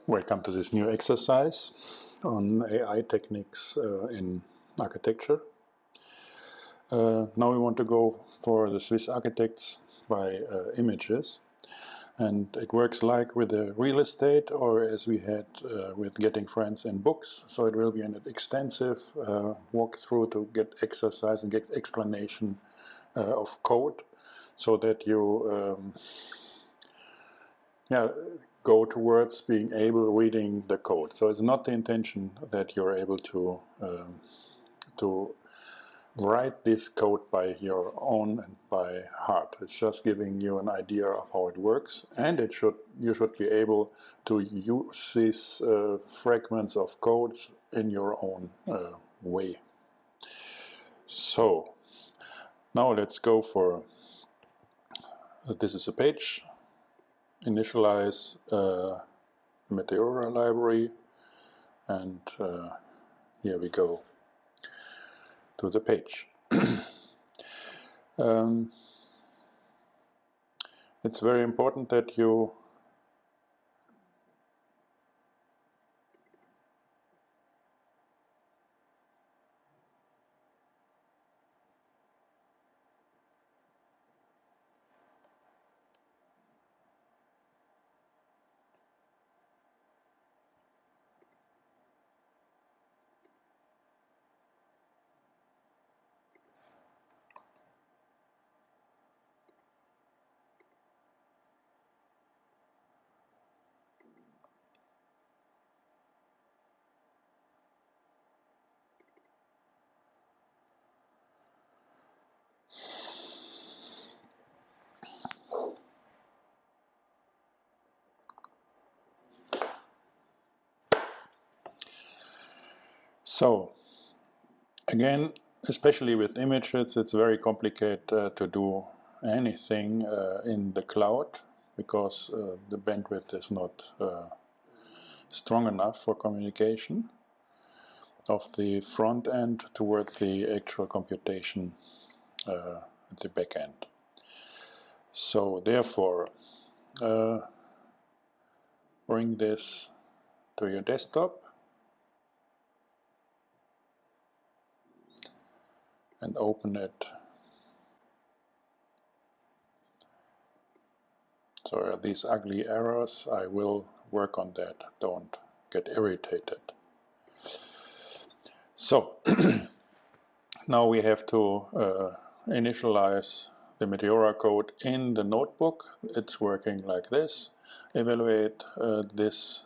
Welcome to this new exercise on AI techniques in architecture. Now we want to go for the Swiss architects by images, and it works like with the real estate or as we had with getting friends in books. So it will be an extensive walkthrough to get exercise and get explanation of code, so that you go towards being able reading the code. So it's not the intention that you're able to write this code by your own and by heart. It's just giving you an idea of how it works, and you should be able to use these fragments of code in your own way. So now let's go for this is a page. Initialize Meteora library, and here we go to the page. It's very important that you So again, especially with images, it's very complicated to do anything in the cloud, because the bandwidth is not strong enough for communication of the front end towards the actual computation at the back end. So therefore, bring this to your desktop and open it. So these ugly errors, I will work on that. Don't get irritated. So now we have to initialize the Meteora code in the notebook. It's working like this. Evaluate this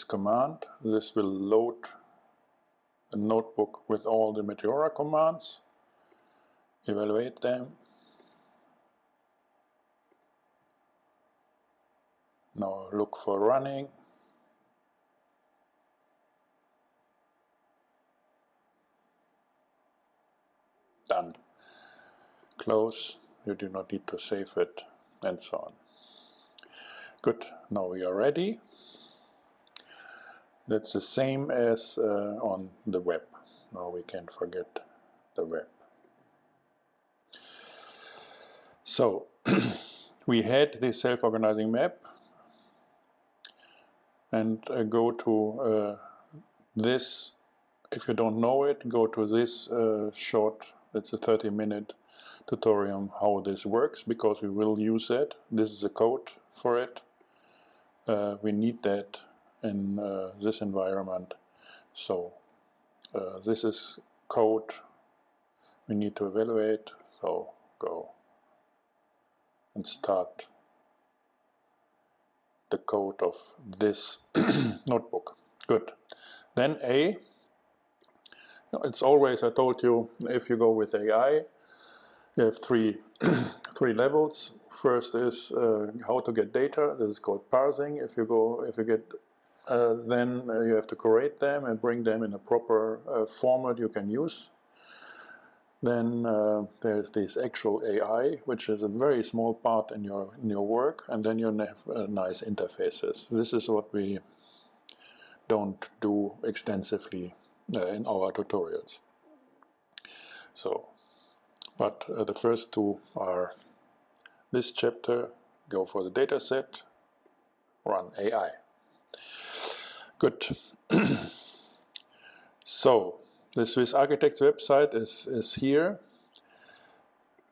command. This will load a notebook with all the Meteora commands. Evaluate them. Now look for running. Done. Close. You do not need to save it, and so on. Good. Now we are ready. That's the same as on the web. Now we can forget the web. So we had this self-organizing map, and go to this. If you don't know it, go to this short, that's a 30-minute tutorial how this works, because we will use that. This is the code for it. We need that in this environment. So this is code we need to evaluate. So go and start the code of this notebook. Good. Then A. It's always, I told you, if you go with AI, you have three levels. First is how to get data. This is called parsing. If you get then you have to curate them and bring them in a proper format you can use. Then there's this actual AI, which is a very small part in your work, and then you have nice interfaces. This is what we don't do extensively in our tutorials. So, but the first two are this chapter go for the data set, run AI. Good. So the Swiss Architects website is here.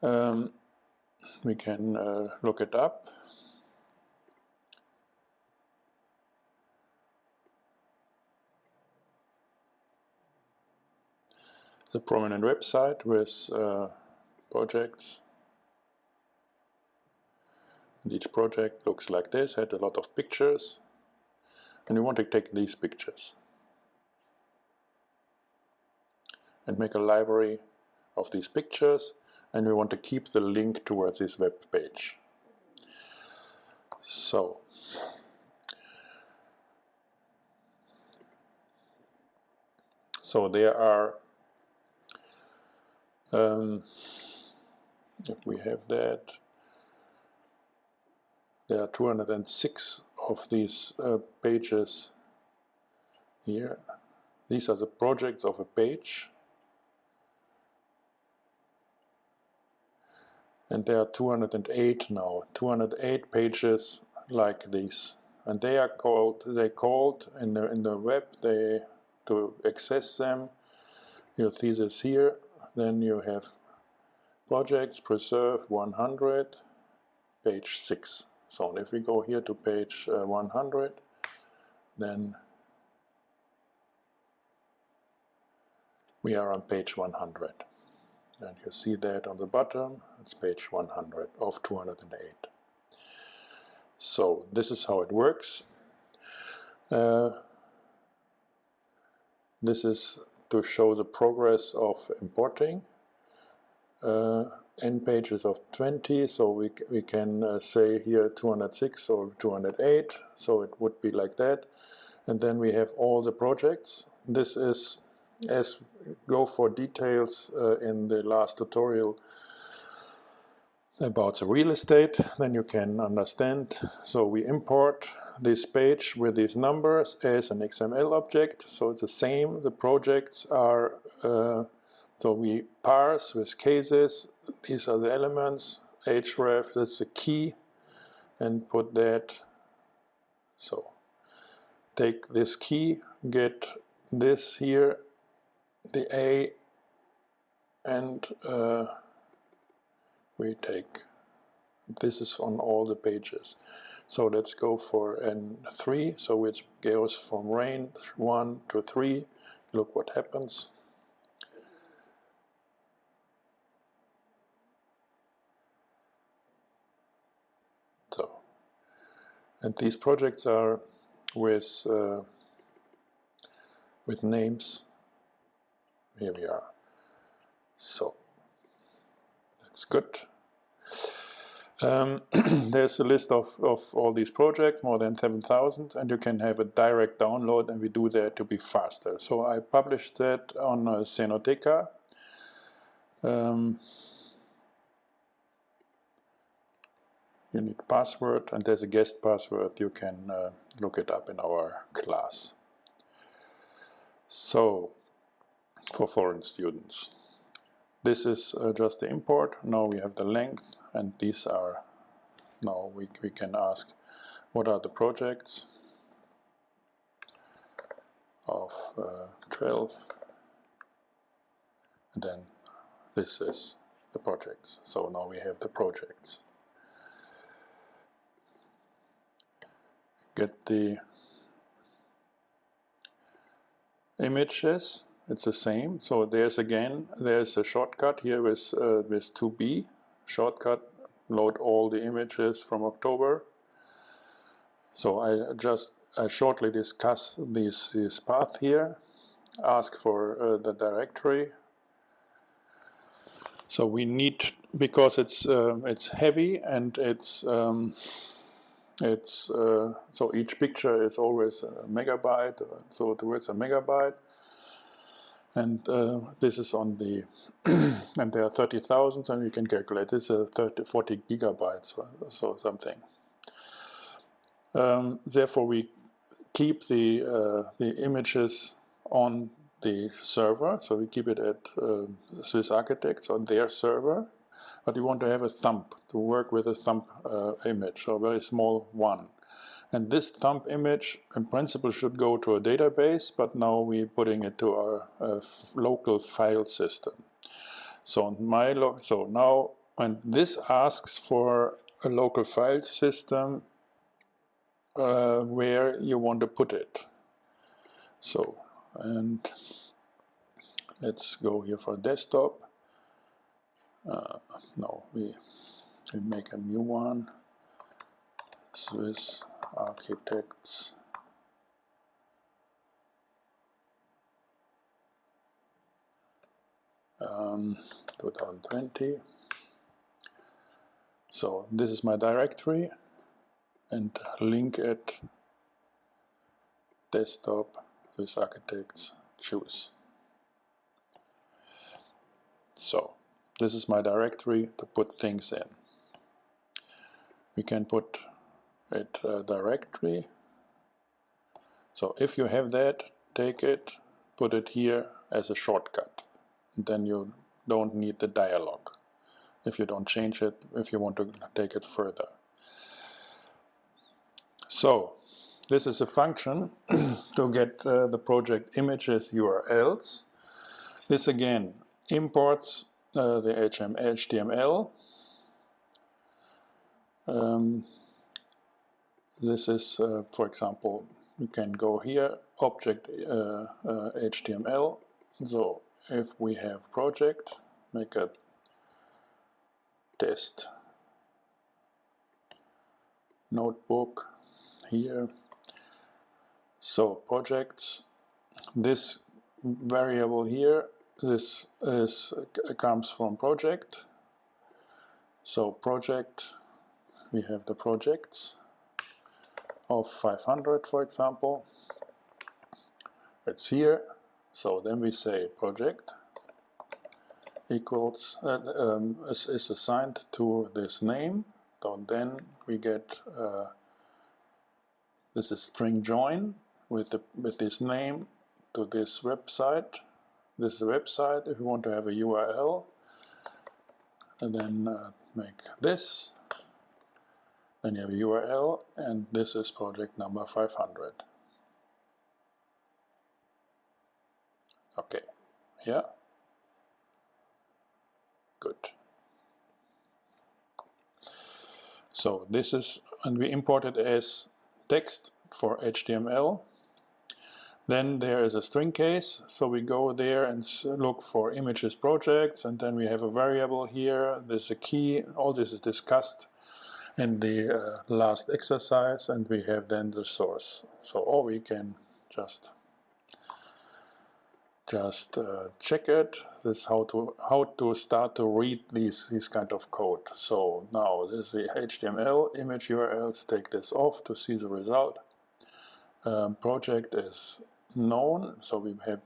We can look it up. The prominent website with projects. And each project looks like this, had a lot of pictures, and we want to take these pictures and make a library of these pictures, and we want to keep the link towards this web page. So there are, if we have that, there are 206 of these pages here. These are the projects of a page. And there are 208 now, 208 pages like these. And they called in the web, to access them, you see this here, then you have projects, preserve 100, page 6. So if we go here to page 100, then we are on page 100. And you see that on the bottom, it's page 100 of 208. So this is how it works. This is to show the progress of importing. N pages of 20, so we can say here 206 or 208, so it would be like that. And then we have all the projects. This is, as go for details in the last tutorial about the real estate, then you can understand. So we import this page with these numbers as an XML object, so it's the same. The projects are so we parse with cases. These are the elements. href, that's the key, and put that. So take this key, get this here, the A, and we take, this is on all the pages. So let's go for N3, so which goes from range 1 to 3. Look what happens. So, and these projects are with names. Here we are. So that's good. There's a list of all these projects, more than 7,000, and you can have a direct download, and we do that to be faster. So I published that on Xenoteca. You need password, and there's a guest password. You can look it up in our class. So for foreign students, this is just the import. Now we have the length, and these are, now we can ask what are the projects of 12, and then this is the projects. So now we have the projects. Get the images, it's the same. So there's a shortcut here with 2b shortcut, load all the images from October. So I shortly discuss this path here, ask for the directory. So we need, because it's heavy and so each picture is always a megabyte, so towards a megabyte, and this is on the and there are 30,000, and you can calculate this is 40 gigabytes, so something. Therefore, we keep the images on the server, so we keep it at Swiss Architects on their server. but you want to have a thumb, to work with a thumb image, so a very small one. And this thumb image in principle should go to a database, but now we're putting it to our local file system. So now, and this asks for a local file system where you want to put it. So, and let's go here for desktop. No, we make a new one. Swiss Architects. Um, 2020. So this is my directory, and link it desktop with architects choose. So this is my directory to put things in. We can put it directory. So if you have that, take it, put it here as a shortcut. And then you don't need the dialog if you don't change it, if you want to take it further. So this is a function to get the project images URLs. This again imports the HTML. This is, for example, you can go here, object HTML. So if we have project, make a test notebook here. So projects, this variable here, this comes from project. So project, we have the projects of 500, for example. It's here. So then we say project equals is assigned to this name. So then we get this is string join with this name to this website. This is a website. If you want to have a URL, and then make this, then you have a URL, and this is project number 500. Okay, yeah, good. So this is, and we import it as text for HTML. Then there is a string case, so we go there and look for images projects, and then we have a variable here. There's a key. All this is discussed in the last exercise, and we have then the source. So, or we can just check it. This is how to start to read these kind of code. So now this is the HTML image URLs. Take this off to see the result. Project is known, so we have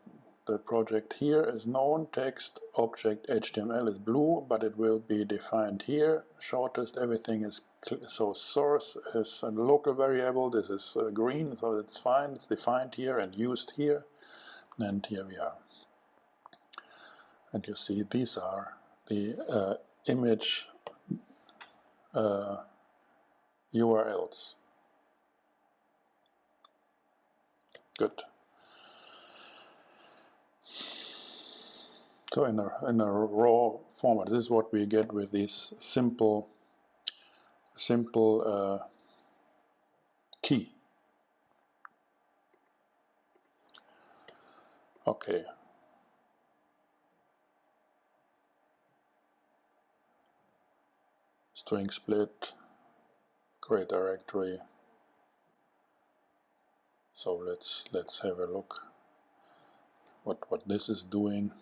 the project here is known. Text object HTML is blue, but it will be defined here. Shortest, everything is so source is a local variable. This is green, so it's fine. It's defined here and used here. And here we are. And you see these are the image URLs. Good. So in a raw format, this is what we get with these simple key. Okay. String split, create directory. So let's have a look what this is doing.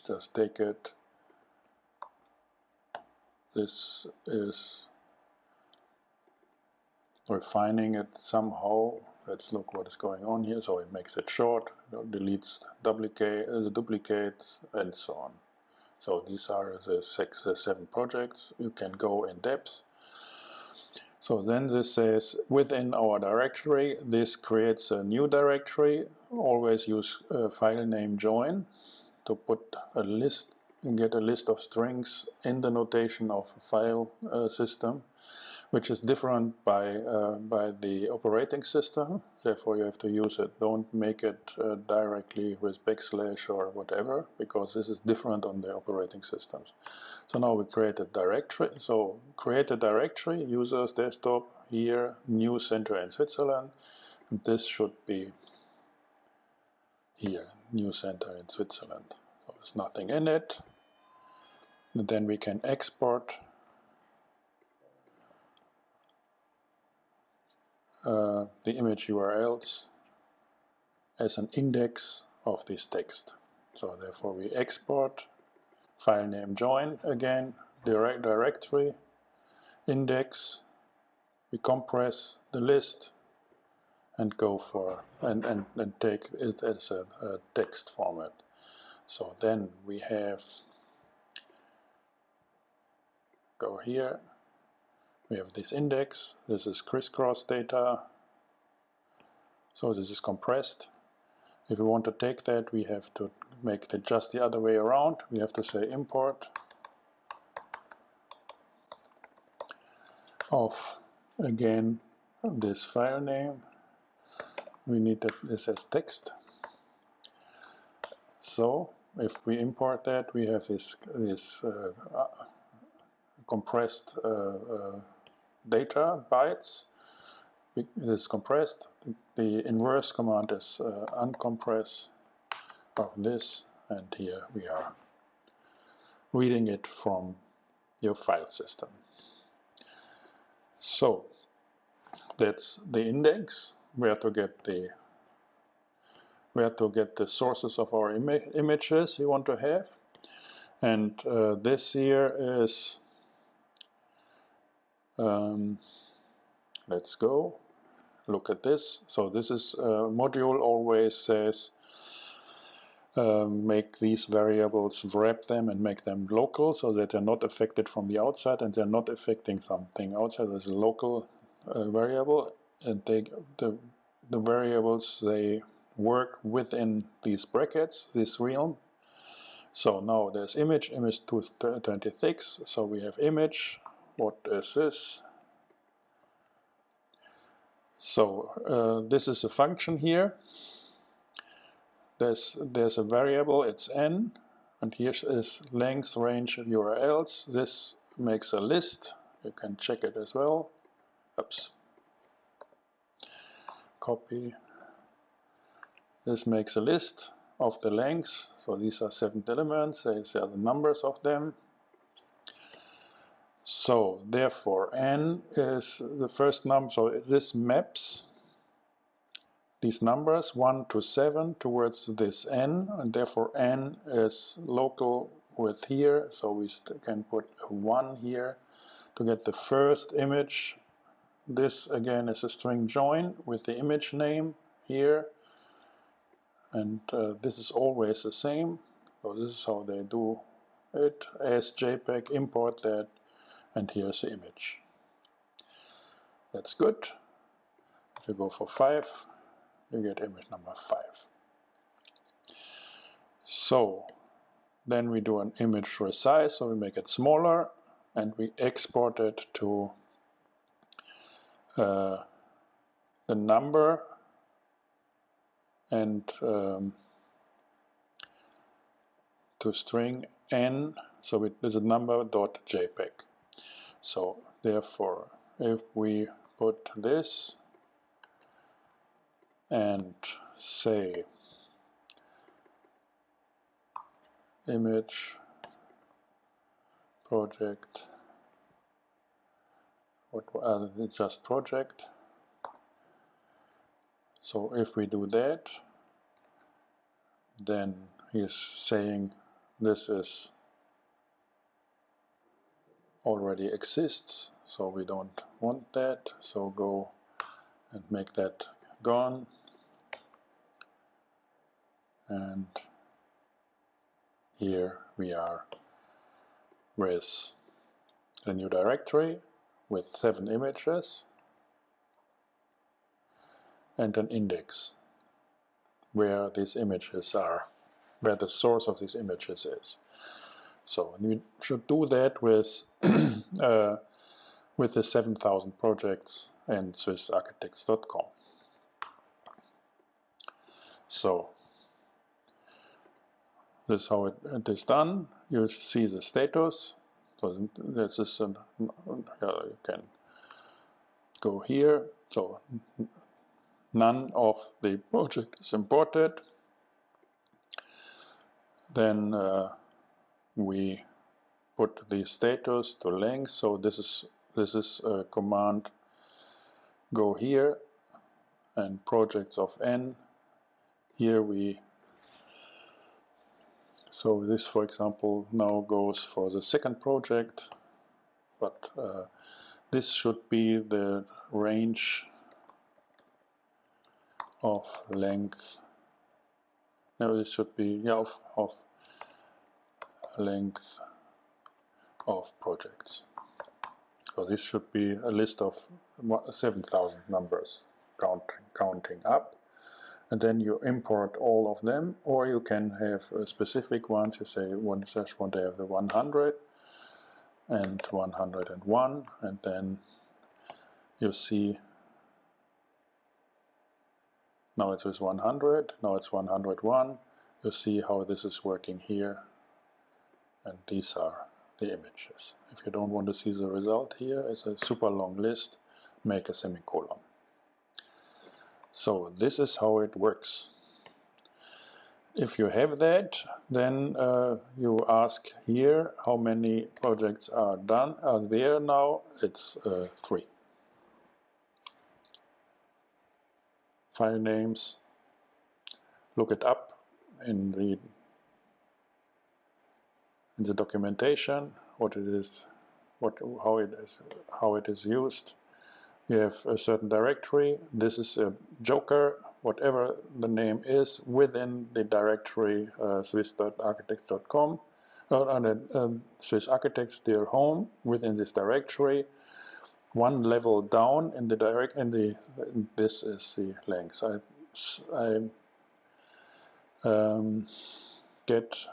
Just take it. This is refining it somehow. Let's look what is going on here. So it makes it short, deletes duplicates, and so on. So these are the 7 projects. You can go in depth. So then this says within our directory, this creates a new directory. Always use file name join to put a list get a list of strings in the notation of a file system, which is different by the operating system. Therefore, you have to use it. Don't make it directly with backslash or whatever, because this is different on the operating systems. So now we create a directory. So create a directory, users, desktop, here, new center in Switzerland. And this should be here, new center in Switzerland. So there's nothing in it. And then we can export the image URLs as an index of this text. So therefore we export, file name join again, directory, index, we compress the list and go for, and take it as a text format. So then we have, go here, we have this index, this is crisscross data, so this is compressed. If we want to take that, we have to make it just the other way around. We have to say import of, again, this file name. We need this as text. So if we import that, we have this compressed data bytes. It is compressed. The inverse command is uncompress of this, and here we are reading it from your file system. So that's the index, where to get the sources of our images you want to have. And this here is, let's go look at this. So this is module always says make these variables, wrap them and make them local, so that they're not affected from the outside and they're not affecting something outside. There's a local variable, and the variables, they work within these brackets, this realm. So now there's image 226, so we have image. What is this? So this is a function here. There's a variable, it's n, and here is length range URLs. This makes a list. You can check it as well. Oops. Copy. This makes a list of the lengths. So these are 7 elements. These are the numbers of them. So therefore n is the first number. So this maps these numbers 1 to 7 towards this n, and therefore n is local with here. So we can put a 1 here to get the first image. This again is a string join with the image name here, and this is always the same. So this is how they do it, as JPEG, import that, and here's the image. That's good. If you go for 5, you get image number 5. So then we do an image resize, so we make it smaller and we export it to the number and to string n, so it is a number.jpg. So therefore, if we put this and say image project, just project. So if we do that, then he's saying this is already exists, so we don't want that. So go and make that gone, and here we are with a new directory with 7 images and an index where these images are, where the source of these images is. So we should do that with with the 7,000 projects and SwissArchitects.com. So this is how it is done. You see the status. So this is you can go here. So none of the project is imported. Then we put the status to length. So this is a command. Go here and projects of n. Here we. So this, for example, now goes for the second project, but this should be the range of length. No, this should be of length of projects. So this should be a list of 7,000 numbers counting up. And then you import all of them, or you can have specific ones. You say one just want to have the 100 and 101, and then you see now it is 100, now it's 101. You see how this is working here, and these are the images. If you don't want to see the result here, it's a super long list, make a semicolon. So this is how it works. If you have that, then you ask here how many projects are there now. It's 3. File names. Look it up in the documentation. What it is, how it is used. You have a certain directory. This is a joker, whatever the name is, within the directory swiss.architects.com, Swiss Architects, their home, within this directory. One level down in the this is the length. I get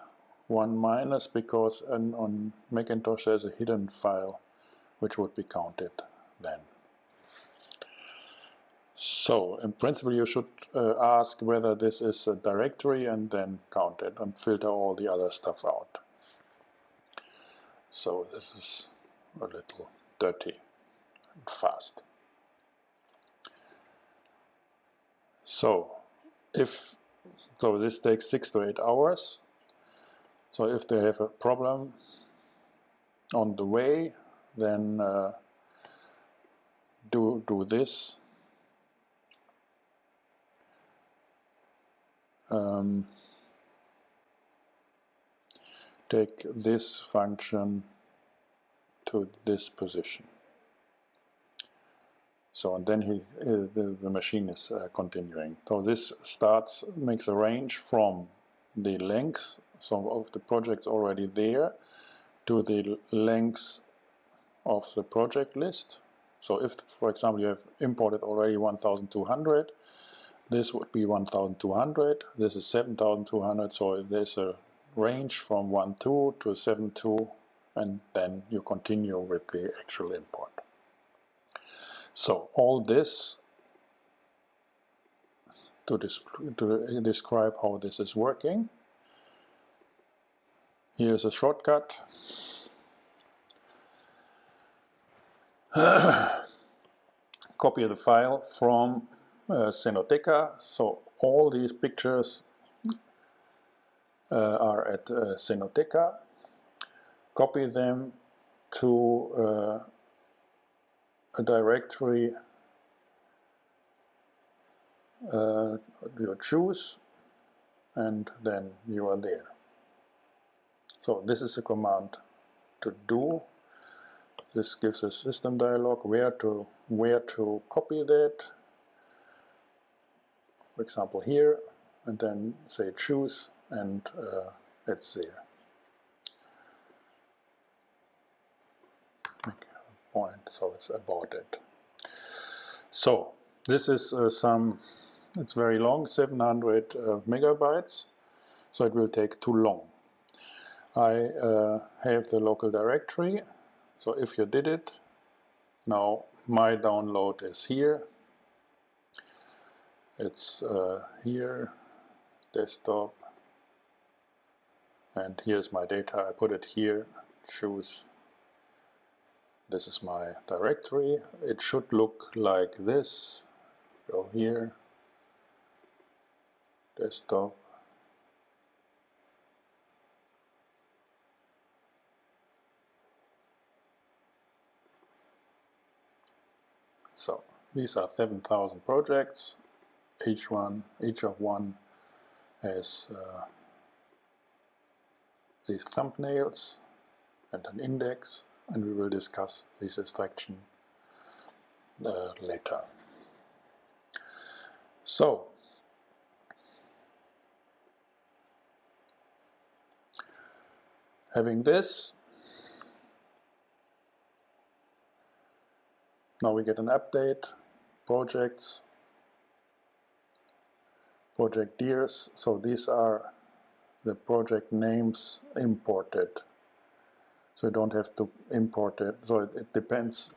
1- because on Macintosh there's a hidden file which would be counted then. So, in principle, you should ask whether this is a directory and then count it and filter all the other stuff out. So, this is a little dirty and fast. So, this takes 6 to 8 hours. So, if they have a problem on the way, then do this. Take this function to this position. So and then the machine is continuing. So this makes a range from the length, so of the projects already there, to the length of the project list. So if, for example, you have imported already 1,200, this would be 1,200, this is 7,200, so there's a range from 1.2 to 7.2, and then you continue with the actual import. So all this to describe how this is working. Here's a shortcut. Copy the file from Cenoteca. So all these pictures are at Cenoteca. Copy them to a directory you choose, and then you are there. So this is a command to do. This gives a system dialog where to copy that. For example, here, and then say choose, and it's there. Make a point, so it's aborted. So this is it's very long, 700 megabytes, so it will take too long. I have the local directory. So if you did it, now my download is here. It's here, desktop, and here's my data. I put it here, choose. This is my directory. It should look like this. Go here, desktop. So these are 7,000 projects. Each of one has these thumbnails and an index, and we will discuss this abstraction later. So having this, now we get an update, projects, project years. So these are the project names imported. So you don't have to import it. So it depends.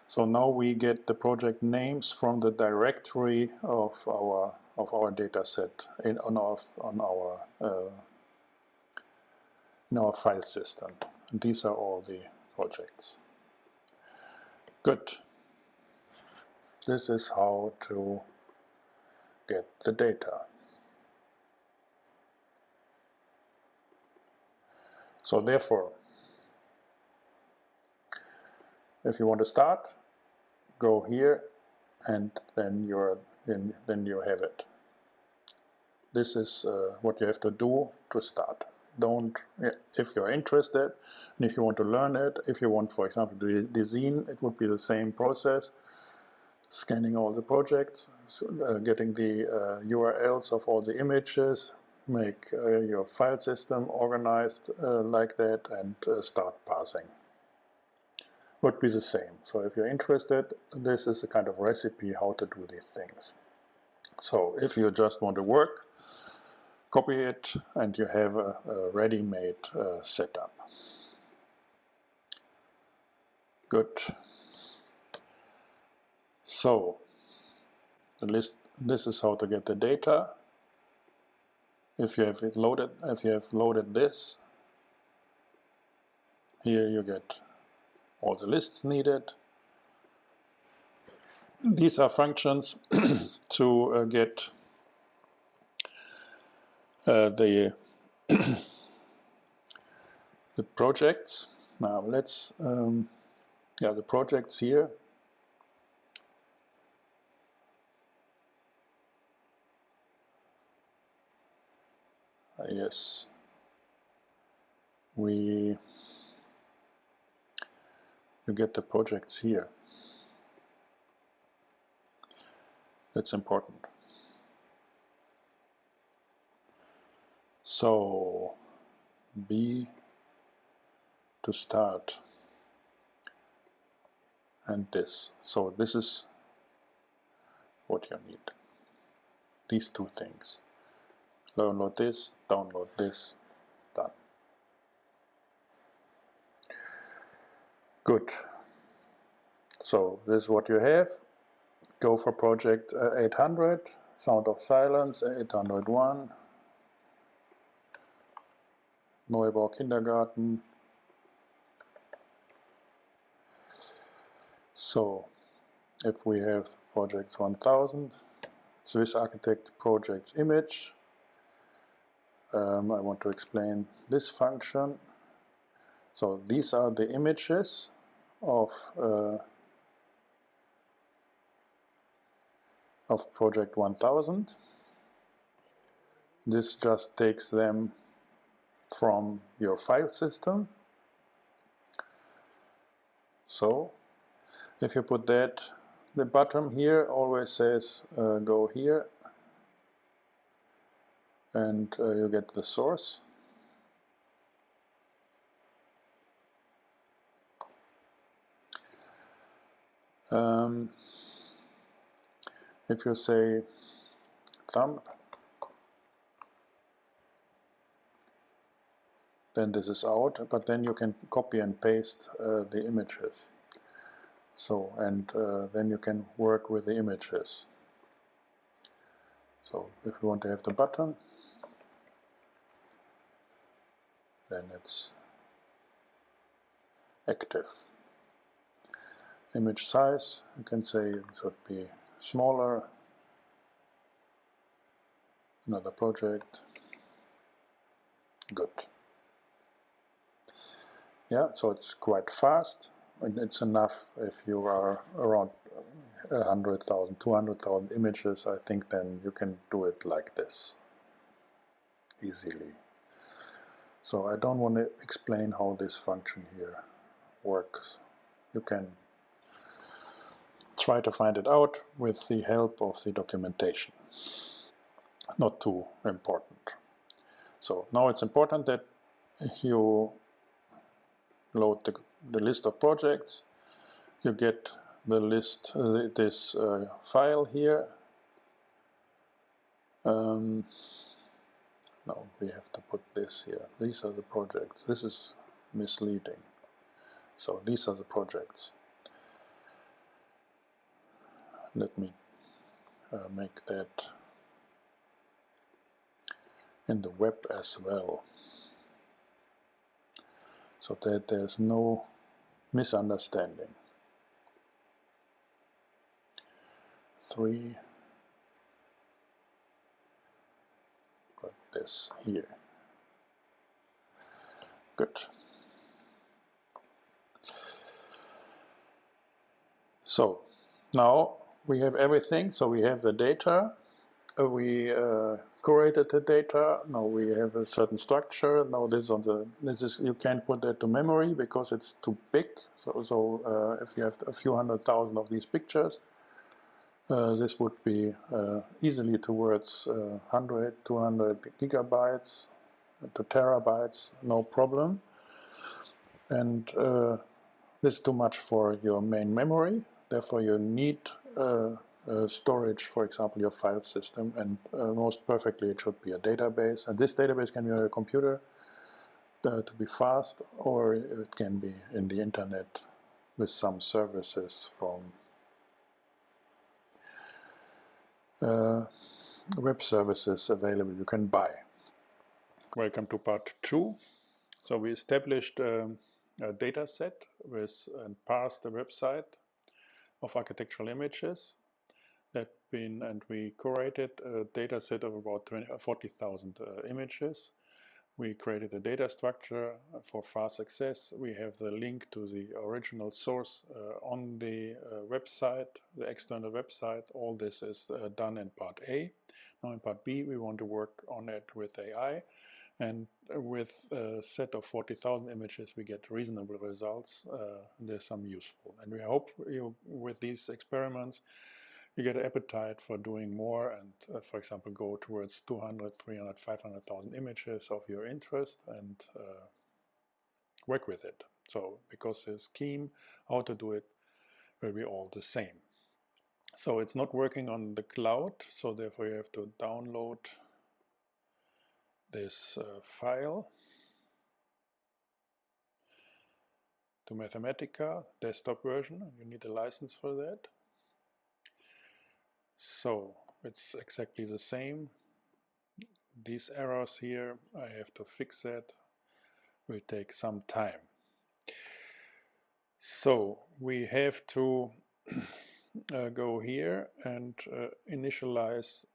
So now we get the project names from the directory of our data set in our file system. And these are all the projects. Good. This is how to get the data. So therefore, if you want to start, go here, and then you have it. This is what you have to do to start. If you're interested, and if you want to learn it, if you want, for example, the zine, it would be the same process. Scanning all the projects, getting the URLs of all the images, make your file system organized like that, and start parsing. Would be the same. So if you're interested, this is a kind of recipe how to do these things. So if you just want to work, copy it, and you have a ready-made setup. Good. So the list. This is how to get the data. If you have loaded this, here you get all the lists needed. These are functions to get the projects. Now let's the projects here. Yes, you get the projects here. That's important. So B to start, and this. So this is what you need. These two things. Download this, done. Good. So this is what you have. Go for project 800, Sound of Silence, 801, Neubau Kindergarten. So if we have project 1000, Swiss Architect projects image, I want to explain this function. So these are the images of project 1000. This just takes them from your file system. So if you put that, the bottom here always says go here, and you get the source. If you say thumb, then this is out, but then you can copy and paste the images. So, and then you can work with the images. So if you want to have the button, then it's active. Image size, you can say it should be smaller. Another project. Good. Yeah, so it's quite fast, and it's enough if you are around 100,000, 200,000 images. I think then you can do it like this easily. So I don't want to explain how this function here works. You can try to find it out with the help of the documentation. Not too important. So now it's important that you load the list of projects. You get the list, this file here. No, we have to put this here. These are the projects. This is misleading. So these are the projects. Let me make that in the web as well, so that there's no misunderstanding. 3, got this here. Good. So now we have everything. So we have the data. We curated the data. Now we have a certain structure. Now this is you can't put that to memory because it's too big. So if you have a few 100,000 of these pictures, this would be easily towards 100, 200 gigabytes to terabytes, no problem. And this is too much for your main memory. Therefore, you need storage, for example, your file system, and most perfectly it should be a database. And this database can be on a computer to be fast, or it can be in the internet with some services from web services available you can buy. Welcome to part 2. So we established a data set with and parsed the website of architectural images. And we curated a data set of about 40,000 images. We created a data structure for fast access. We have the link to the original source on the website, the external website. All this is done in part A. Now in part B, we want to work on it with AI. And with a set of 40,000 images, we get reasonable results. There's some useful. And we hope with these experiments, you get an appetite for doing more and, for example, go towards 200, 300, 500,000 images of your interest and work with it. So, because the scheme, how to do it, will be all the same. So it's not working on the cloud, so therefore you have to download this file to Mathematica, desktop version. You need a license for that. So it's exactly the same. These errors here, I have to fix that. Will take some time. So we have to go here and initialize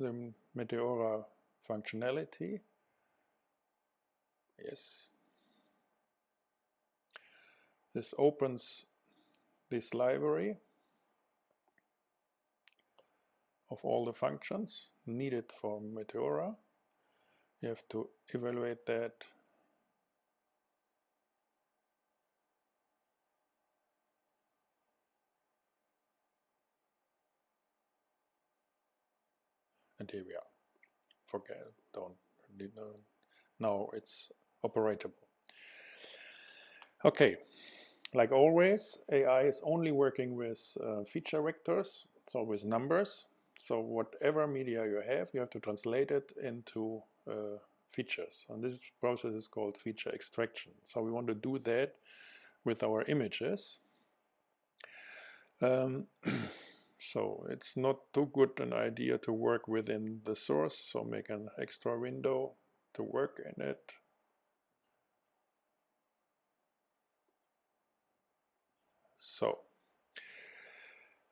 the Meteora functionality. Yes. This opens this library of all the functions needed for Meteora. You have to evaluate that. And here we are. Forget, now it's operatable. Okay, like always, AI is only working with feature vectors, so with numbers. So whatever media you have to translate it into features. And this process is called feature extraction. So we want to do that with our images. So it's not too good an idea to work within the source, so make an extra window to work in it. So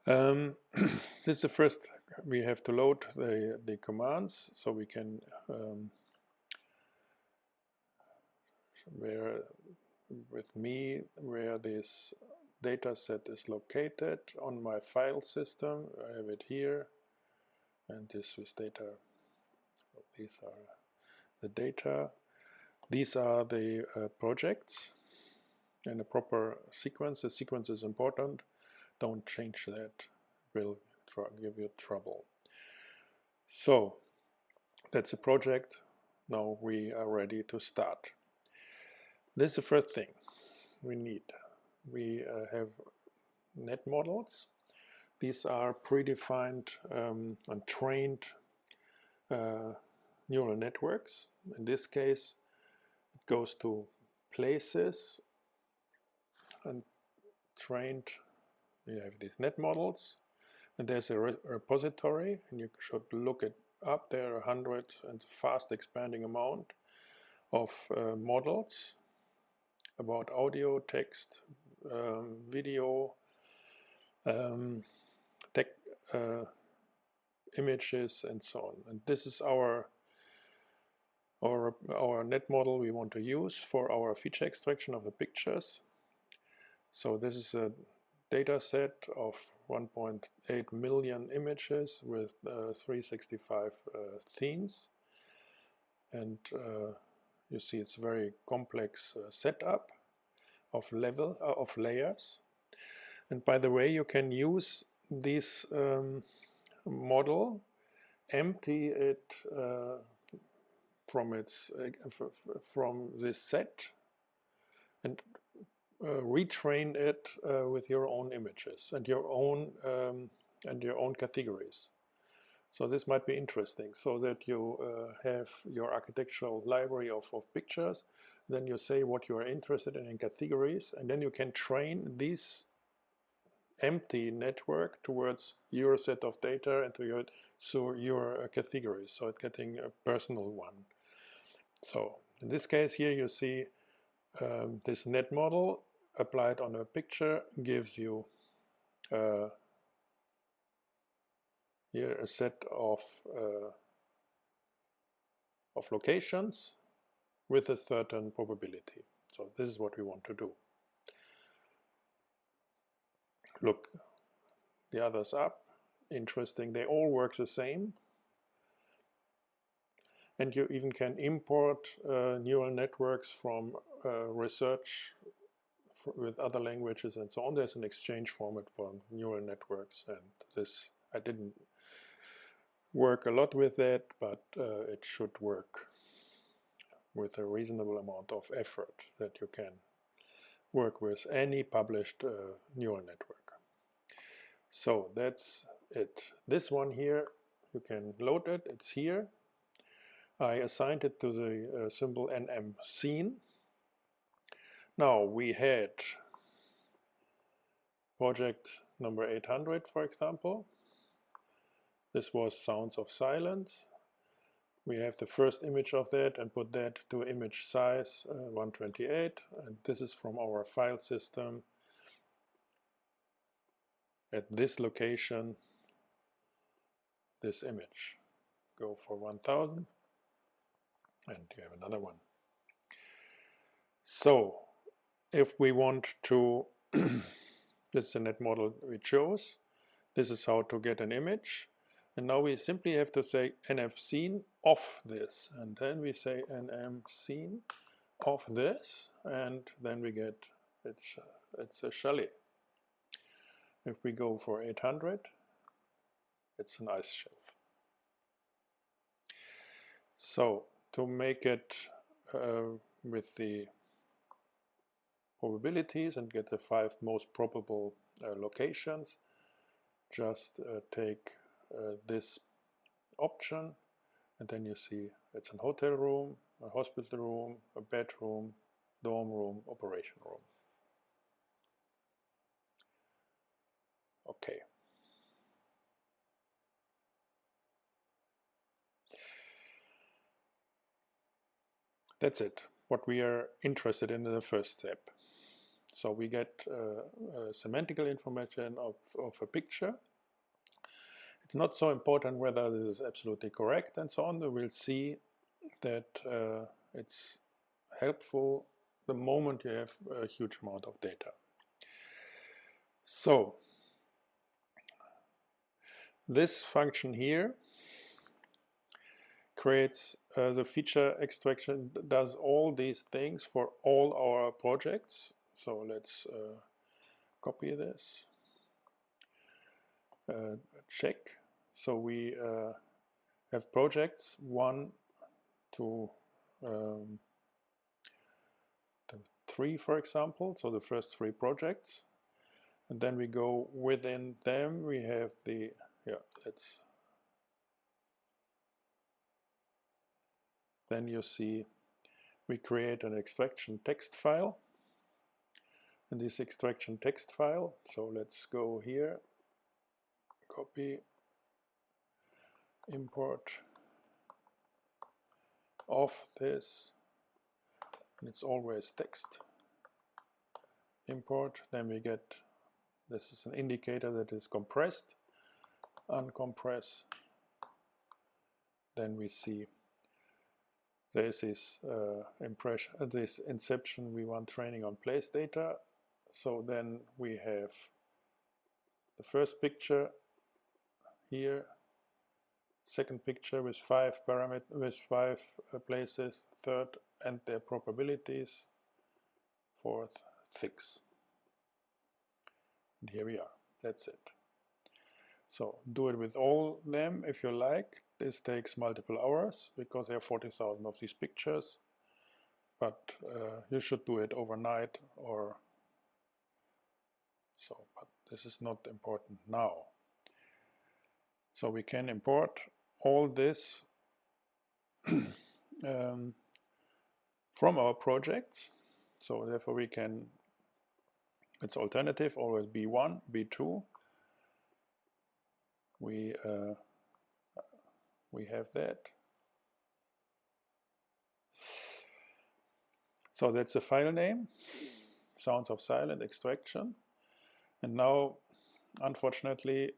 this is the first, we have to load the commands, so we can where this data set is located on my file system. I have it here, and this is data. These are the data. These are the projects in a proper sequence. The sequence is important. Don't change that. It will give you trouble. So that's a project. Now we are ready to start. This is the first thing we need. We have net models. These are predefined and trained neural networks. In this case, it goes to places and trained. You have these net models, and there's a repository, and you should look it up. There are hundreds and fast expanding amount of models about audio, text, video, images, and so on. And this is our net model we want to use for our feature extraction of the pictures. So this is a data set of 1.8 million images with 365 scenes, and you see it's a very complex setup of layers. And by the way, you can use this model, empty it from this set, and retrain it with your own images and your own categories. So this might be interesting, so that you have your architectural library of pictures. Then you say what you are interested in categories, and then you can train this empty network towards your set of data and to your categories. So it's getting a personal one. So in this case here, you see this net model applied on a picture gives you here a set of locations with a certain probability. So this is what we want to do. Look the others up. Interesting. They all work the same. And you even can import neural networks from research with other languages and so on. There's an exchange format for neural networks, and this I didn't work a lot with that, but it should work with a reasonable amount of effort that you can work with any published neural network. So that's it. This one here, you can load it. It's here. I assigned it to the symbol nm scene. Now we had project number 800, for example. This was Sounds of Silence. We have the first image of that and put that to image size 128. And this is from our file system at this location, this image. Go for 1000, and you have another one. So if we want to, this is the net model we chose. This is how to get an image. And now we simply have to say nm scene of this, and then we say nm scene of this, and then we get it's a chalet. If we go for 800, it's an ice shelf. So to make it with the probabilities and get the 5 most probable locations, just take this option, and then you see it's a hotel room, a hospital room, a bedroom, dorm room, operation room. Okay. That's it, what we are interested in the first step. So we get semantical information of a picture. It's not so important whether this is absolutely correct and so on. We will see that it's helpful the moment you have a huge amount of data. So this function here creates the feature extraction, does all these things for all our projects. So let's copy this, check. So we have projects 1 to 3, for example, so the first 3 projects, and then we go within them. We have the then you see we create an extraction text file, and this extraction text file, so let's go here, copy, import of this, and it's always text, import, then we get, this is an indicator that is compressed, uncompress, then we see there's this this inception, we want training on place data. So then we have the first picture here, second picture with 5 parameters, with 5 places, third and their probabilities, fourth, 6. And here we are. That's it. So do it with all them if you like. This takes multiple hours because there are 40,000 of these pictures, but you should do it overnight or so, but this is not important now. So we can import all this from our projects. So therefore we can, it's alternative, always B1, B2. We have that. So that's the file name, Sounds of Silent Extraction. And now, unfortunately,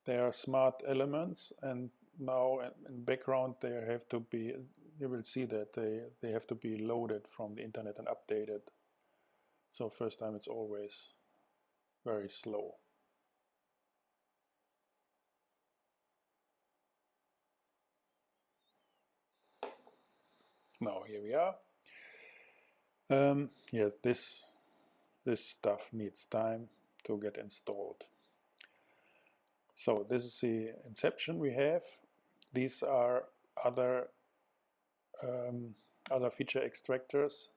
there are smart elements, and now in background they have to be, you will see that they have to be loaded from the internet and updated. So first time it's always very slow. Now here we are. Yeah, this stuff needs time to get installed. So this is the inception we have. These are other feature extractors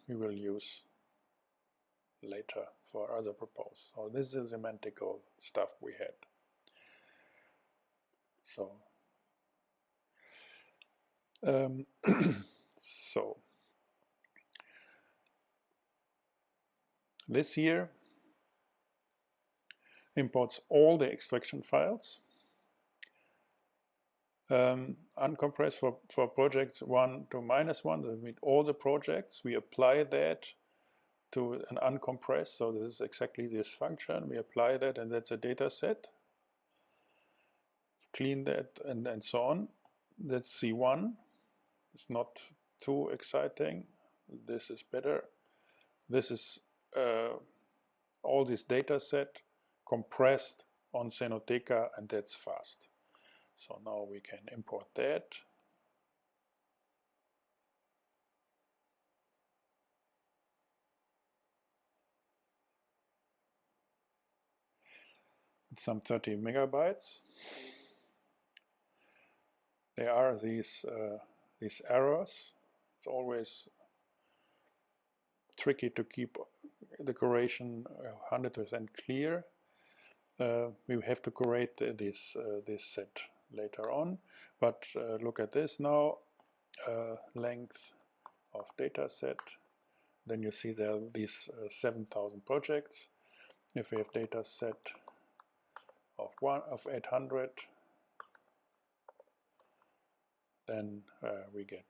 we will use later for other proposals. So this is the semantical stuff we had. So so this here imports all the extraction files, uncompressed for projects 1 to -1. That means all the projects. We apply that to an uncompressed. So this is exactly this function. We apply that, and that's a data set. Clean that, and so on. That's C1. It's not too exciting. This is better. This is all this data set compressed on Xenoteca, and that's fast. So now we can import that. It's some 30 megabytes. There are these errors. It's always tricky to keep the correlation 100% clear. we have to create this set later on. But look at this now, length of data set. Then you see there these 7,000 projects. If we have data set of 800, then we get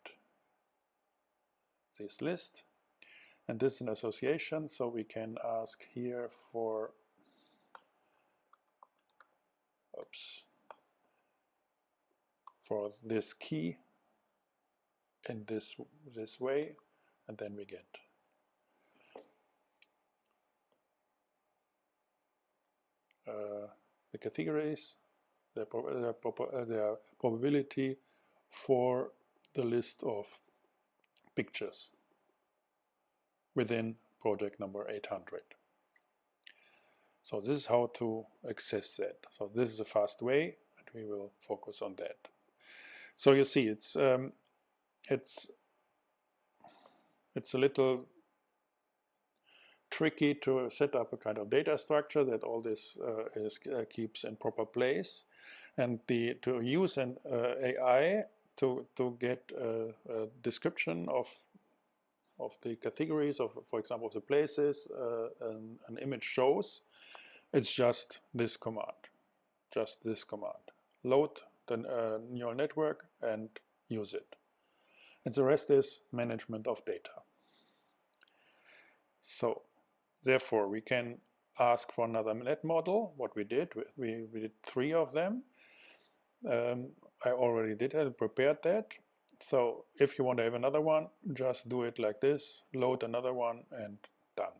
this list. And this is an association, so we can ask here for this key in this way, and then we get the categories, the probability for the list of pictures within project number 800. So this is how to access that. So this is a fast way, and we will focus on that. So you see, it's a little tricky to set up a kind of data structure that all this keeps in proper place, and to use an AI to get a description of the categories of, for example, the places an image shows. It's just this command, load the neural network and use it. And the rest is management of data. So therefore we can ask for another net model. What we did, we did 3 of them. I already did and prepared that. So if you want to have another one, just do it like this, load another one, and done.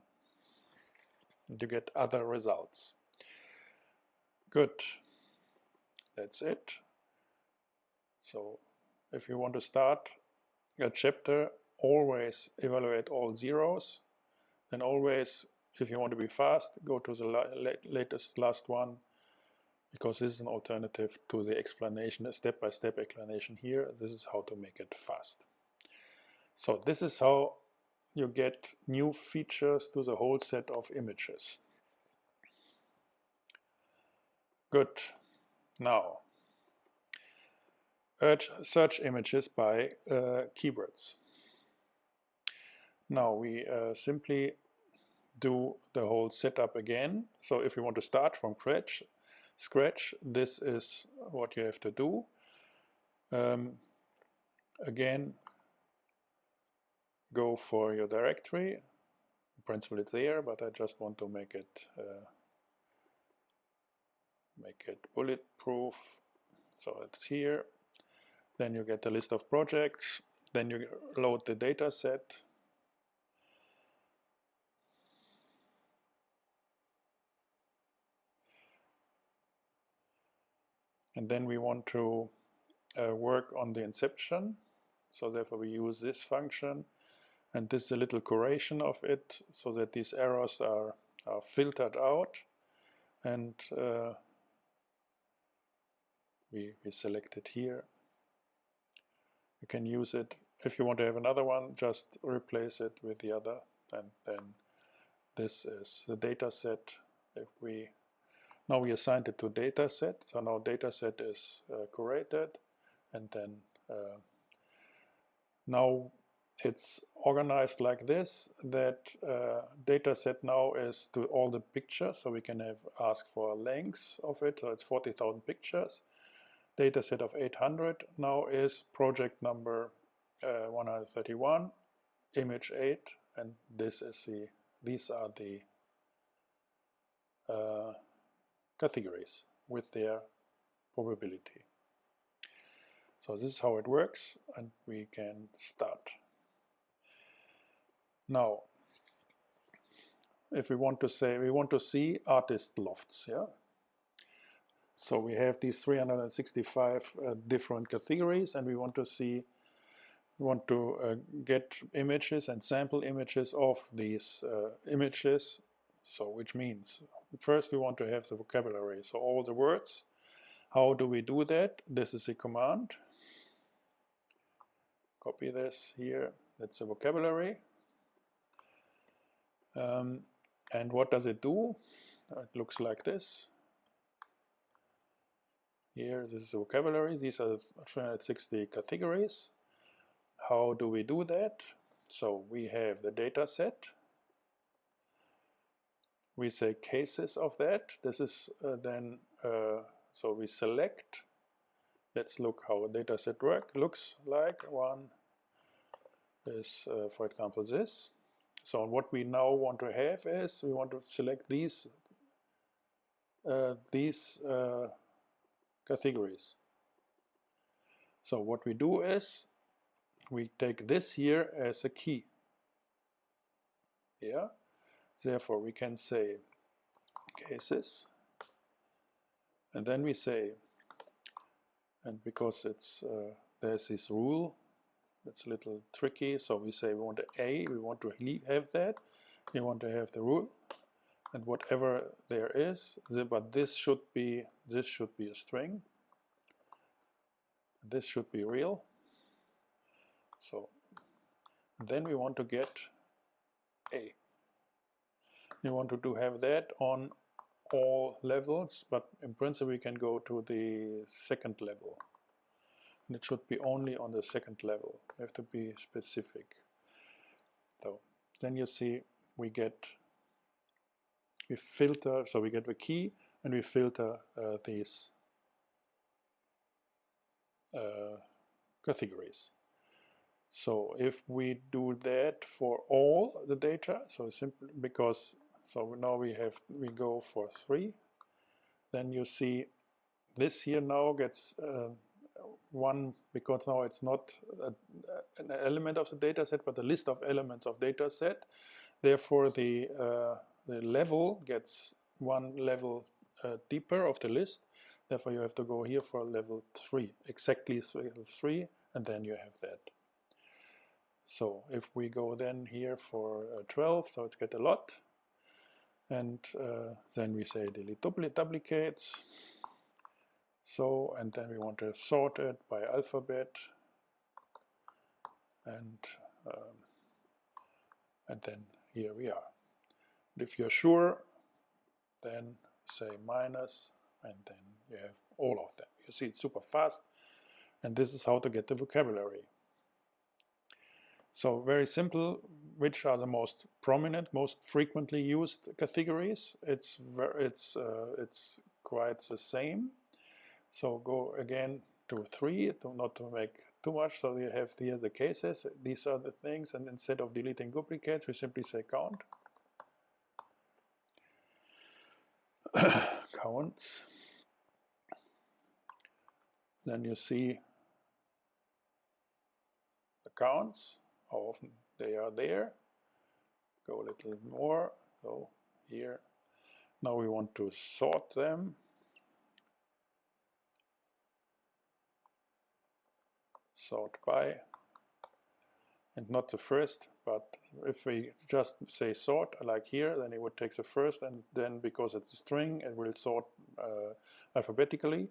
You get other results. Good. That's it. So if you want to start a chapter, always evaluate all zeros, and always, if you want to be fast, go to the last one, because this is an alternative to the explanation, a step-by-step explanation here. This is how to make it fast. So this is how you get new features to the whole set of images. Good. Now, search images by keywords. Now we simply do the whole setup again. So if you want to start from scratch, this is what you have to do. Again, go for your directory. In principle, it's there, but I just want to make it bulletproof. So it's here. Then you get the list of projects. Then you load the data set. And then we want to work on the inception. So therefore we use this function. And this is a little curation of it, so that these errors are filtered out. And we select it here. You can use it. If you want to have another one, just replace it with the other. And then this is the data set. Now we assigned it to data set. So now data set is curated. And then now it's organized like this, that data set now is to all the pictures. So we can ask for a length of it. So it's 40,000 pictures. Data set of 800 now is project number 131, image 8, and these are the categories with their probability. So this is how it works, and we can start. Now, if we want to see artist lofts, yeah. So we have these 365 different categories, and we want to get images and sample images of these images. So which means first we want to have the vocabulary, so all the words. How do we do that? This is a command. Copy this here. That's the vocabulary. And what does it do? It looks like this. Here this is the vocabulary. These are 360 categories. How do we do that? So we have the data set. We say cases of that. This is so we select. Let's look how a data set looks like. One is, for example, this. So what we now want to have is we want to select these categories. So what we do is we take this here as a key. Yeah. Therefore, we can say cases, and then we say, and because it's there's this rule, it's a little tricky. So we say we want a, we want to have that, we want to have the rule, and whatever there is, but this should be a string. This should be real. So then we want to get a. We want to have that on all levels, but in principle we can go to the second level. And it should be only on the second level. We have to be specific. So then you see we filter, so we get the key and we filter these categories. So if we do that for all the data, so simply because, so now we go for 3, then you see this here now gets 1, because now it's not an element of the data set, but a list of elements of data set. Therefore, the level gets 1 level deeper of the list. Therefore, you have to go here for level 3, exactly 3, and then you have that. So if we go then here for 12, so it's get a lot, and then we say delete duplicates. So, and then we want to sort it by alphabet, and then here we are. And if you're sure, then say minus, and then you have all of them. You see, it's super fast, and this is how to get the vocabulary. So very simple. Which are the most prominent, most frequently used categories? It's quite the same. So go again to 3, not to make too much. So we have here the cases. These are the things, and instead of deleting duplicates, we simply say count. Counts. Then you see the counts, how often they are there. Go a little more. So here. Now we want to sort them. Sort by. And not the first, but if we just say sort, like here, then it would take the first, and then because it's a string, it will sort alphabetically.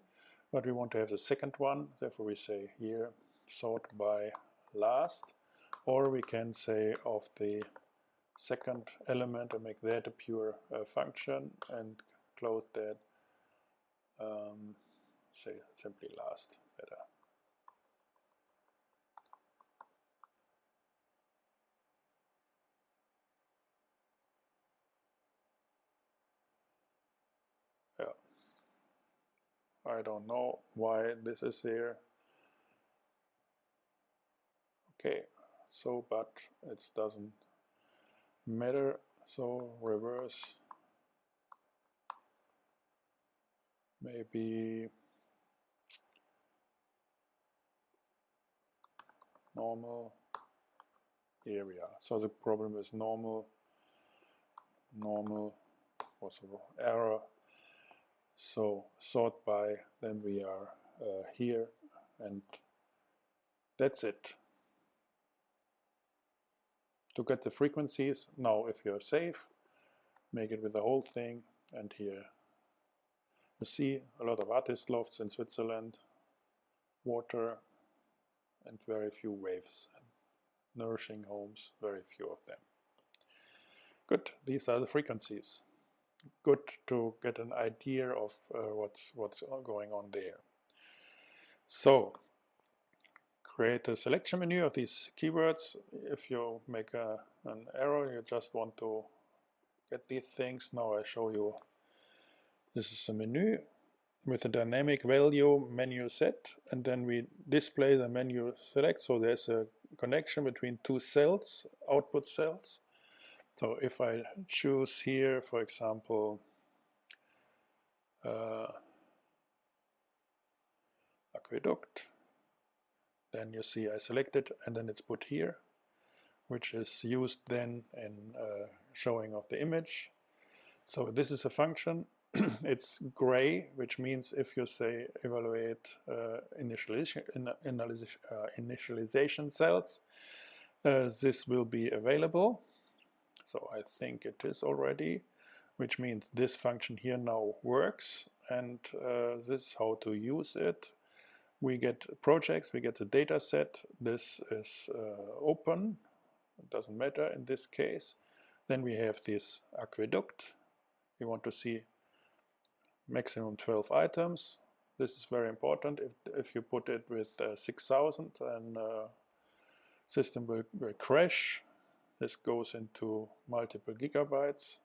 But we want to have the second one, therefore we say here sort by last, or we can say of the second element and make that a pure function and close that, say simply last, better. Yeah. I don't know why this is here. Okay, so but it doesn't matter. So reverse, maybe normal. Here we are. So the problem is normal was an error. So sort by, then we are here, and that's it. To get the frequencies, now if you're safe, make it with the whole thing, and here you see a lot of artist lofts in Switzerland, water, and very few waves. Nourishing homes, very few of them. Good, these are the frequencies. Good to get an idea of what's going on there. So create a selection menu of these keywords. If you make an error, you just want to get these things. Now I show you. This is a menu with a dynamic value menu set, and then we display the menu select. So there's a connection between two cells, output cells. So if I choose here, for example, aqueduct, then you see I select it, and then it's put here, which is used then in showing of the image. So this is a function. It's gray, which means if you say evaluate initialization cells, this will be available. So I think it is already, which means this function here now works, and this is how to use it. We get projects, we get the data set. This is open, it doesn't matter in this case. Then we have this aqueduct. We want to see maximum 12 items. This is very important. If you put it with 6,000, then system will crash. This goes into multiple gigabytes.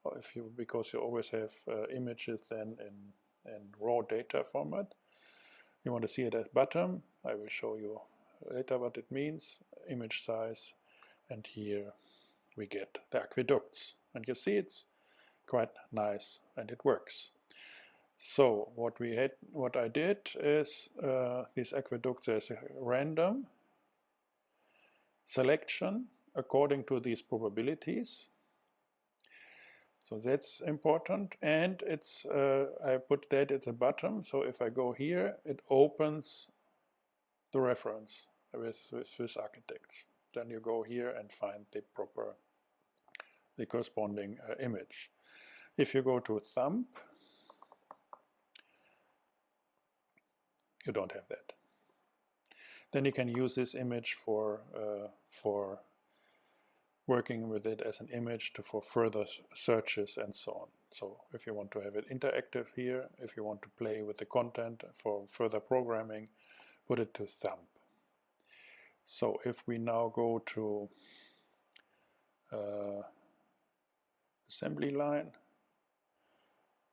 Or because you always have images then in raw data format. You want to see it at bottom. I will show you later what it means. Image size, and here we get the aqueducts, and you see it's quite nice and it works. So what I did is this aqueduct, there's a random selection according to these probabilities. So that's important, and it's I put that at the bottom. So if I go here, it opens the reference with Swiss architects. Then you go here and find the corresponding image. If you go to thumb, you don't have that. Then you can use this image for working with it as an image for further searches and so on. So if you want to have it interactive here, if you want to play with the content for further programming, put it to thumb. So if we now go to assembly line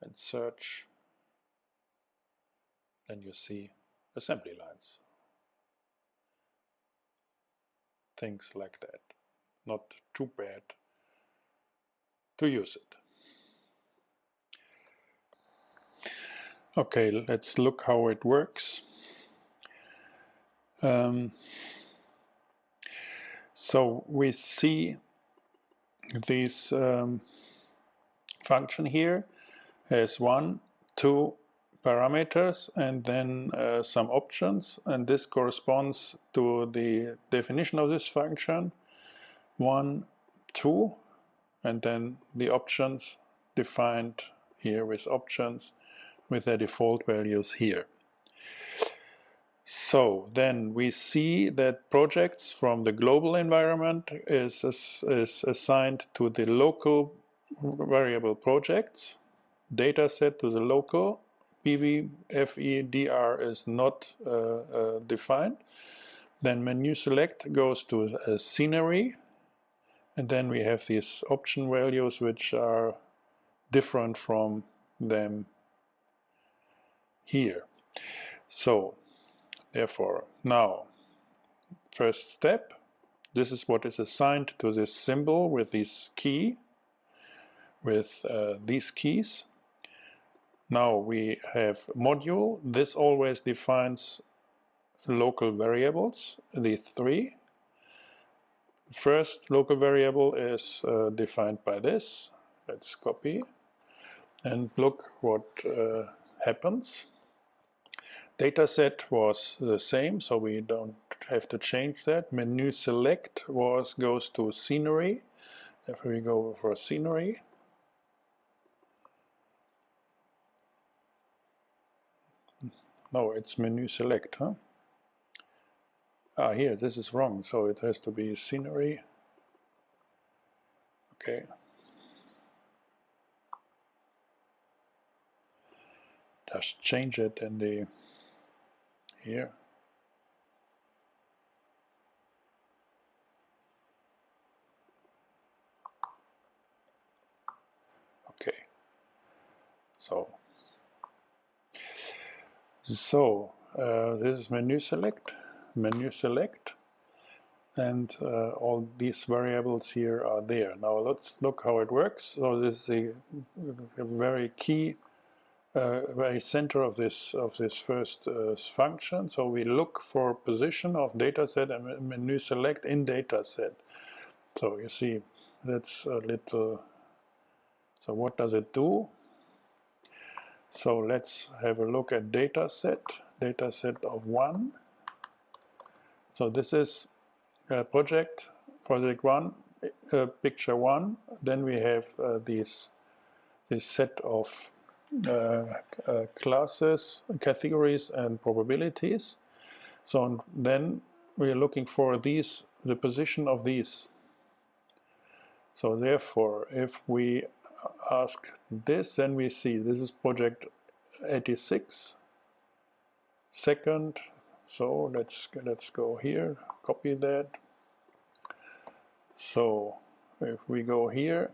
and search, then you see assembly lines. Things like that. Not too bad to use it. Okay, let's look how it works. So we see this function here has 1, 2 parameters and then some options, and this corresponds to the definition of this function 1, 2, and then the options defined here with options with their default values here. So then we see that projects from the global environment is assigned to the local variable projects, data set to the local, PV, FE, DR is not defined. Then menu select goes to scenery, and then we have these option values which are different from them here. So therefore, now, first step, this is what is assigned to this symbol with this key, with these keys. Now we have module. This always defines local variables, these 3. First local variable is defined by this. Let's copy and look what happens. Dataset was the same, so we don't have to change that. Menu select goes to scenery. Therefore we go for scenery. No, it's menu select, huh? Ah, here, this is wrong, so it has to be scenery. Okay. Just change it in the here. Okay, so this is menu select, and all these variables here are there. Now let's look how it works. So this is a very key, very center of this first function. So we look for position of dataset and menu select in dataset. So you see, that's a little. So what does it do? So let's have a look at dataset of 1. So this is project 1, picture 1. Then we have this set of classes, categories, and probabilities. So then we are looking for these, the position of these. So therefore, if we ask this, then we see this is project 86, second. So let's go here, copy that. So if we go here,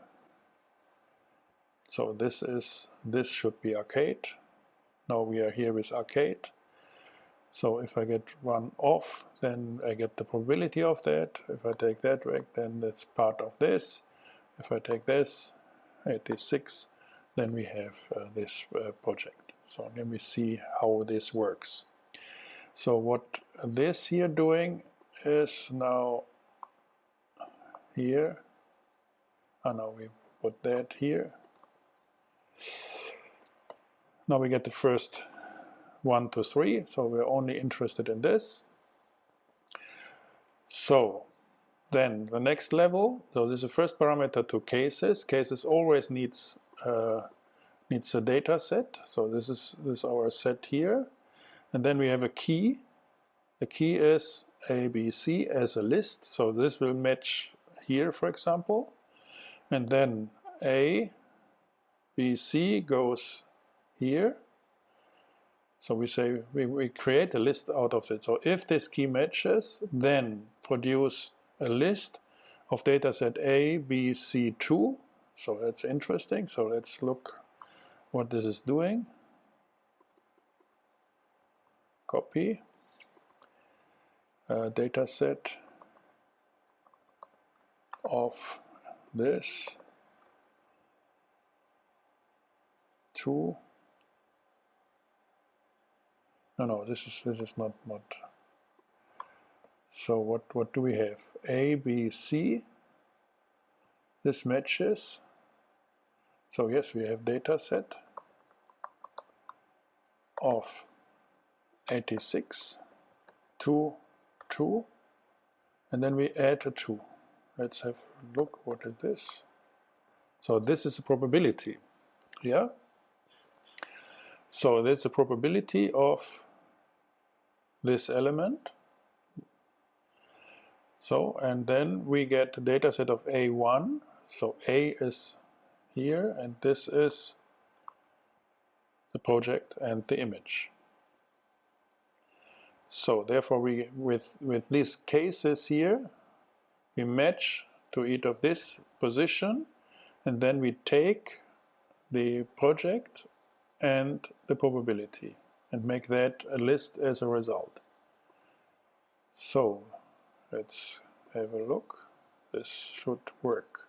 so this should be arcade. Now we are here with arcade. So if I get one off, then I get the probability of that. If I take that back, then that's part of this. If I take this, 86, then we have this project. So let me see how this works. So what this here doing is now here. Now we put that here. Now we get the first 1 to 3, so we're only interested in this. So then the next level, so this is the first parameter to cases. Cases always needs a data set. So this is our set here. And then we have a key. The key is ABC as a list. So this will match here, for example. And then A, B, C goes here. So we say we create a list out of it. So if this key matches, then produce a list of dataset A, B, C, 2. So that's interesting. So let's look what this is doing. Copy. Dataset of this 2. No, this is not. So what do we have? A, B, C. This matches. So yes, we have data set of 86, 2, 2, and then we add a 2. Let's have a look. What is this? So this is a probability. Yeah. So that's the probability of this element. So, and then we get the data set of A1. So A is here, and this is the project and the image. So therefore, we with these cases here, we match to each of this position, and then we take the project and the probability and make that a list as a result. So let's have a look. This should work,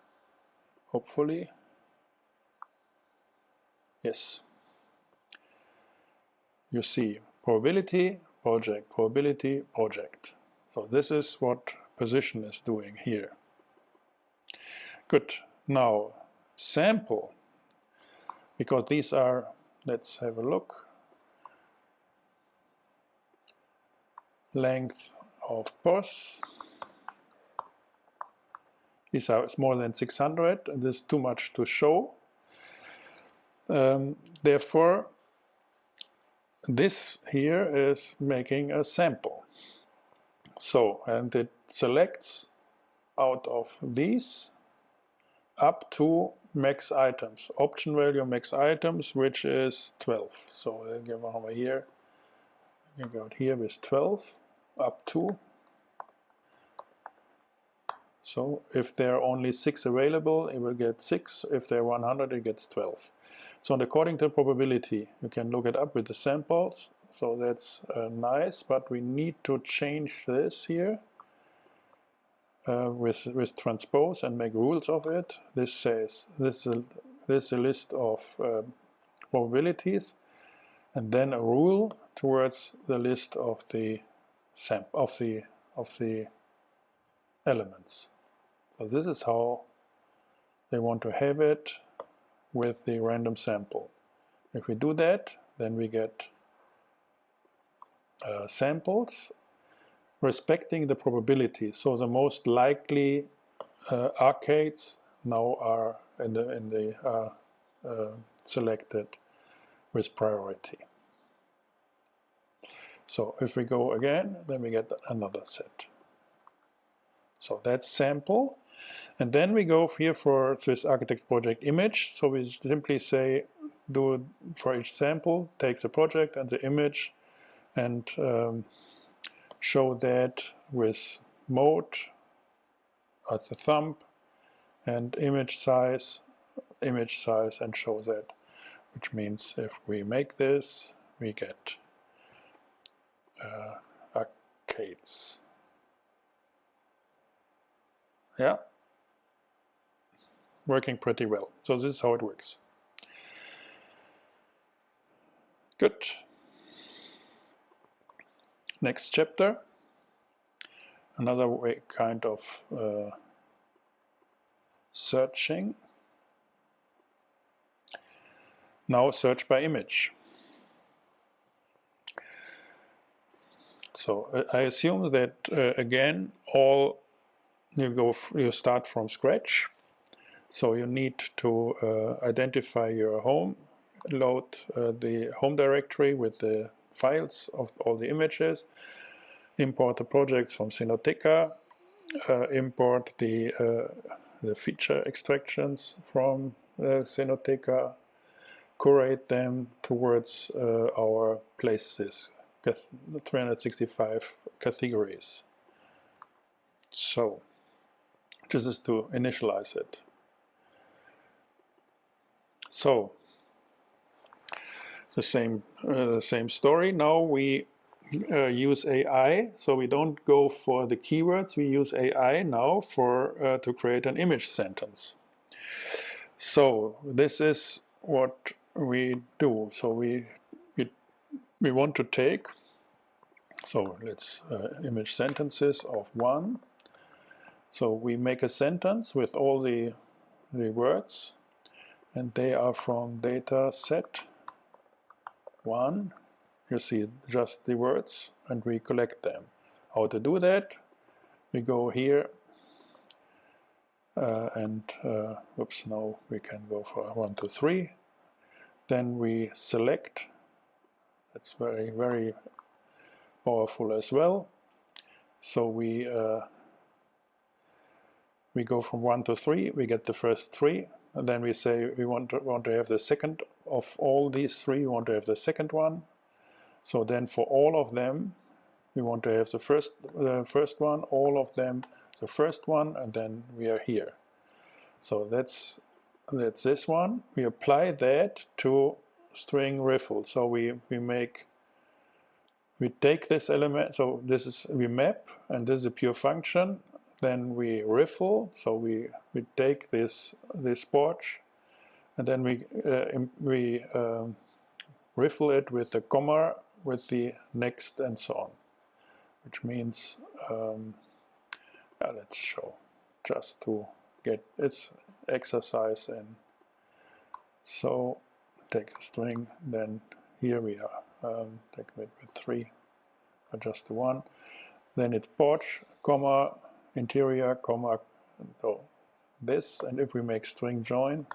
hopefully. Yes. You see probability, project, probability, project. So this is what position is doing here. Good. Now sample, because these are, let's have a look. Length of pos. These are more than 600, and this is too much to show. Therefore, this here is making a sample. So, and it selects out of these up to max items, option value max items, which is 12. So then go over here, you got here with 12 up to. So if there are only 6 available, it will get 6. If there are 100, it gets 12. So according to probability, you can look it up with the samples. So that's nice, but we need to change this here with transpose and make rules of it. This says this is a list of probabilities, and then a rule towards the list of the elements. So this is how they want to have it with the random sample. If we do that, then we get samples respecting the probability. So the most likely arcades now are selected with priority. So if we go again, then we get another set. So that's sample. And then we go here for this architect project image. So we simply say, do for each sample, take the project and the image and show that with mode as the thumb and image size, and show that. Which means if we make this, we get arcades. Yeah, working pretty well. So this is how it works. Good. Next chapter. Another way kind of searching. Now search by image. So I assume that again you start from scratch. So you need to identify your home, load the home directory with the files of all the images, import the projects from Xenoteca, import the feature extractions from Xenoteca, curate them towards our places, 365 categories. So this is to initialize it. So the same story. Now we use AI. So we don't go for the keywords. We use AI now for to create an image sentence. So this is what we do. So we want to take. So let's image sentences of 1. So we make a sentence with all the words, and they are from data set 1. You see just the words, and we collect them. How to do that? We go here oops, now we can go for 1, 2, 3. Then we select. That's very, very powerful as well. So we go from 1 to 3. We get the first 3, and then we say we want to have the second of all these 3. We want to have the second one. So then for all of them, we want to have the first one, all of them, the first one, and then we are here. So that's this one. We apply that to string riffle. So we take this element. So this is we map, and this is a pure function. Then we riffle. So we take this porch, and then we riffle it with the comma, with the next, and so on. Which means let's show just to get its exercise in. So take the string, then here we are. Take it with 3, adjust to 1. Then it's porch, comma, interior, comma, no, this. And if we make string join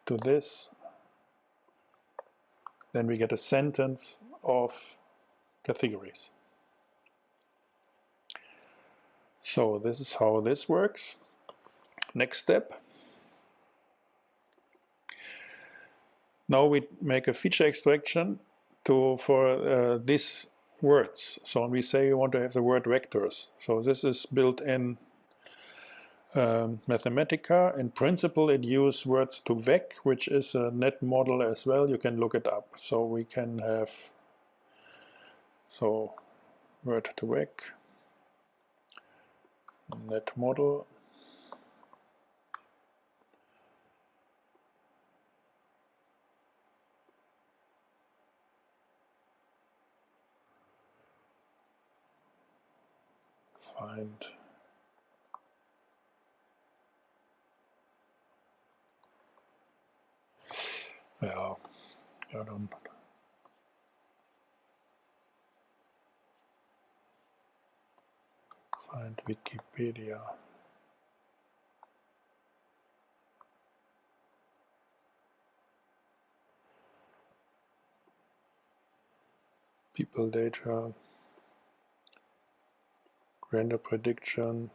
to this, then we get a sentence of categories. So this is how this works. Next step. Now we make a feature extraction for these words. So we say we want to have the word vectors. So this is built in Mathematica. In principle, it uses words to vec, which is a net model as well. You can look it up. So we can have word to vec, net model. Find I don't find Wikipedia. People data, render prediction.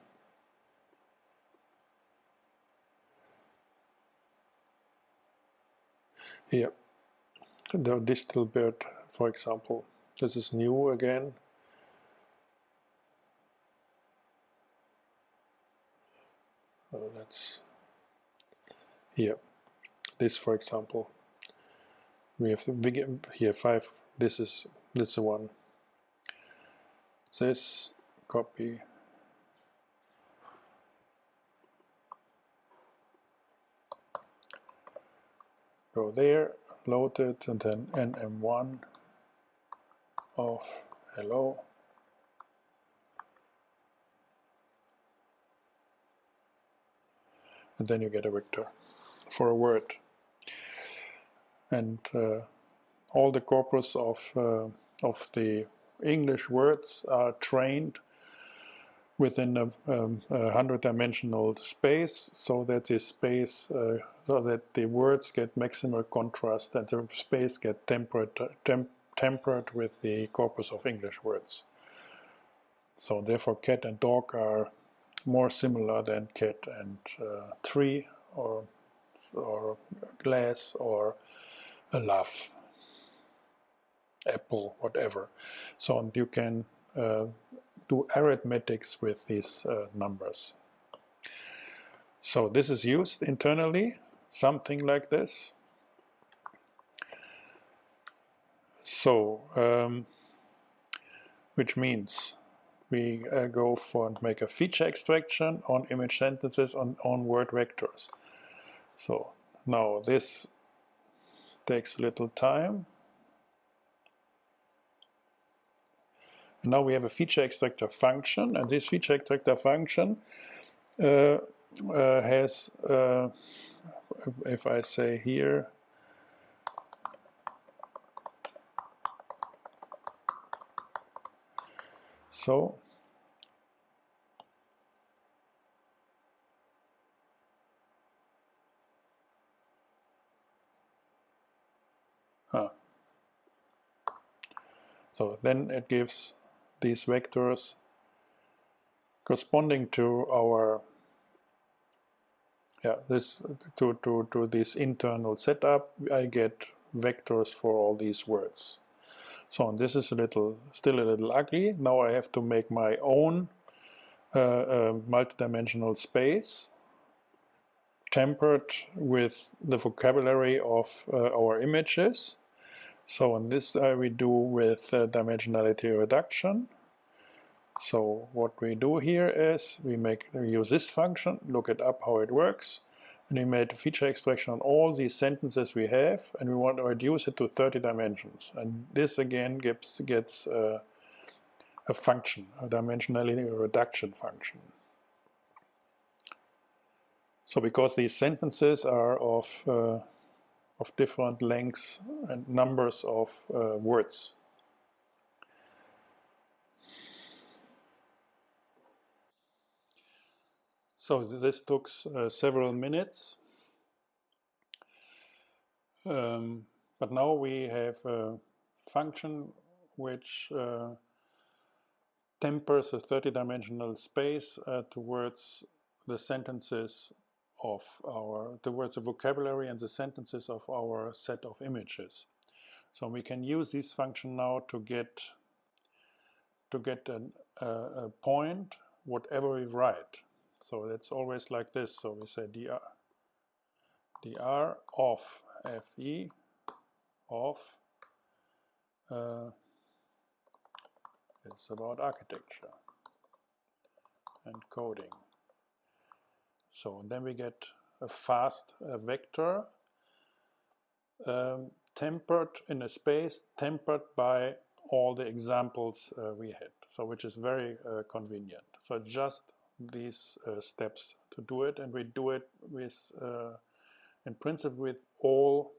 Here, the distal bird, for example. This is new again. That's here. This, for example. We have here 5. This is the one. This copy. Go there, load it, and then nm1 of hello. And then you get a vector for a word. And all the corpus of the English words are trained within a 100-dimensional space, so that the space, so that the words get maximal contrast, and the space get tempered with the corpus of English words. So therefore, cat and dog are more similar than cat and tree, or glass, or a laugh, apple, whatever. So you can do arithmetics with these numbers. So this is used internally, something like this. So, which means we go for and make a feature extraction on image sentences on word vectors. So now this takes a little time. And now we have a feature extractor function, and this feature extractor function has, if I say here, so then it gives these vectors corresponding to our this this internal setup. I get vectors for all these words. So this is still a little ugly. Now I have to make my own multidimensional space tempered with the vocabulary of our images. So in this we do with dimensionality reduction. So what we do here is we use this function, look it up how it works, and we made a feature extraction on all these sentences we have, and we want to reduce it to 30 dimensions. And this again gets a function, a dimensionality reduction function. So because these sentences are of different lengths and numbers of words. So this took several minutes, but now we have a function which tempers a 30-dimensional space towards the sentences towards the vocabulary and the sentences of our set of images. So we can use this function now to get a point whatever we write. So it's always like this. So we say dr of fe of it's about architecture and coding. So then we get a fast vector tempered in a space, tempered by all the examples we had. So which is very convenient. So just these steps to do it, and we do it with in principle with all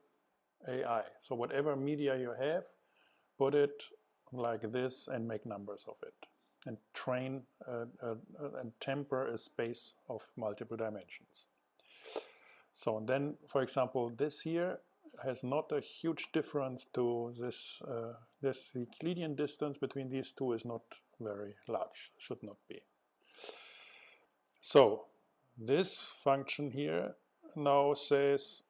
AI. So whatever media you have, put it like this and make numbers of it, and train and temper a space of multiple dimensions. So then, for example, this here has not a huge difference to this. The Euclidean distance between these two is not very large, should not be. So this function here now says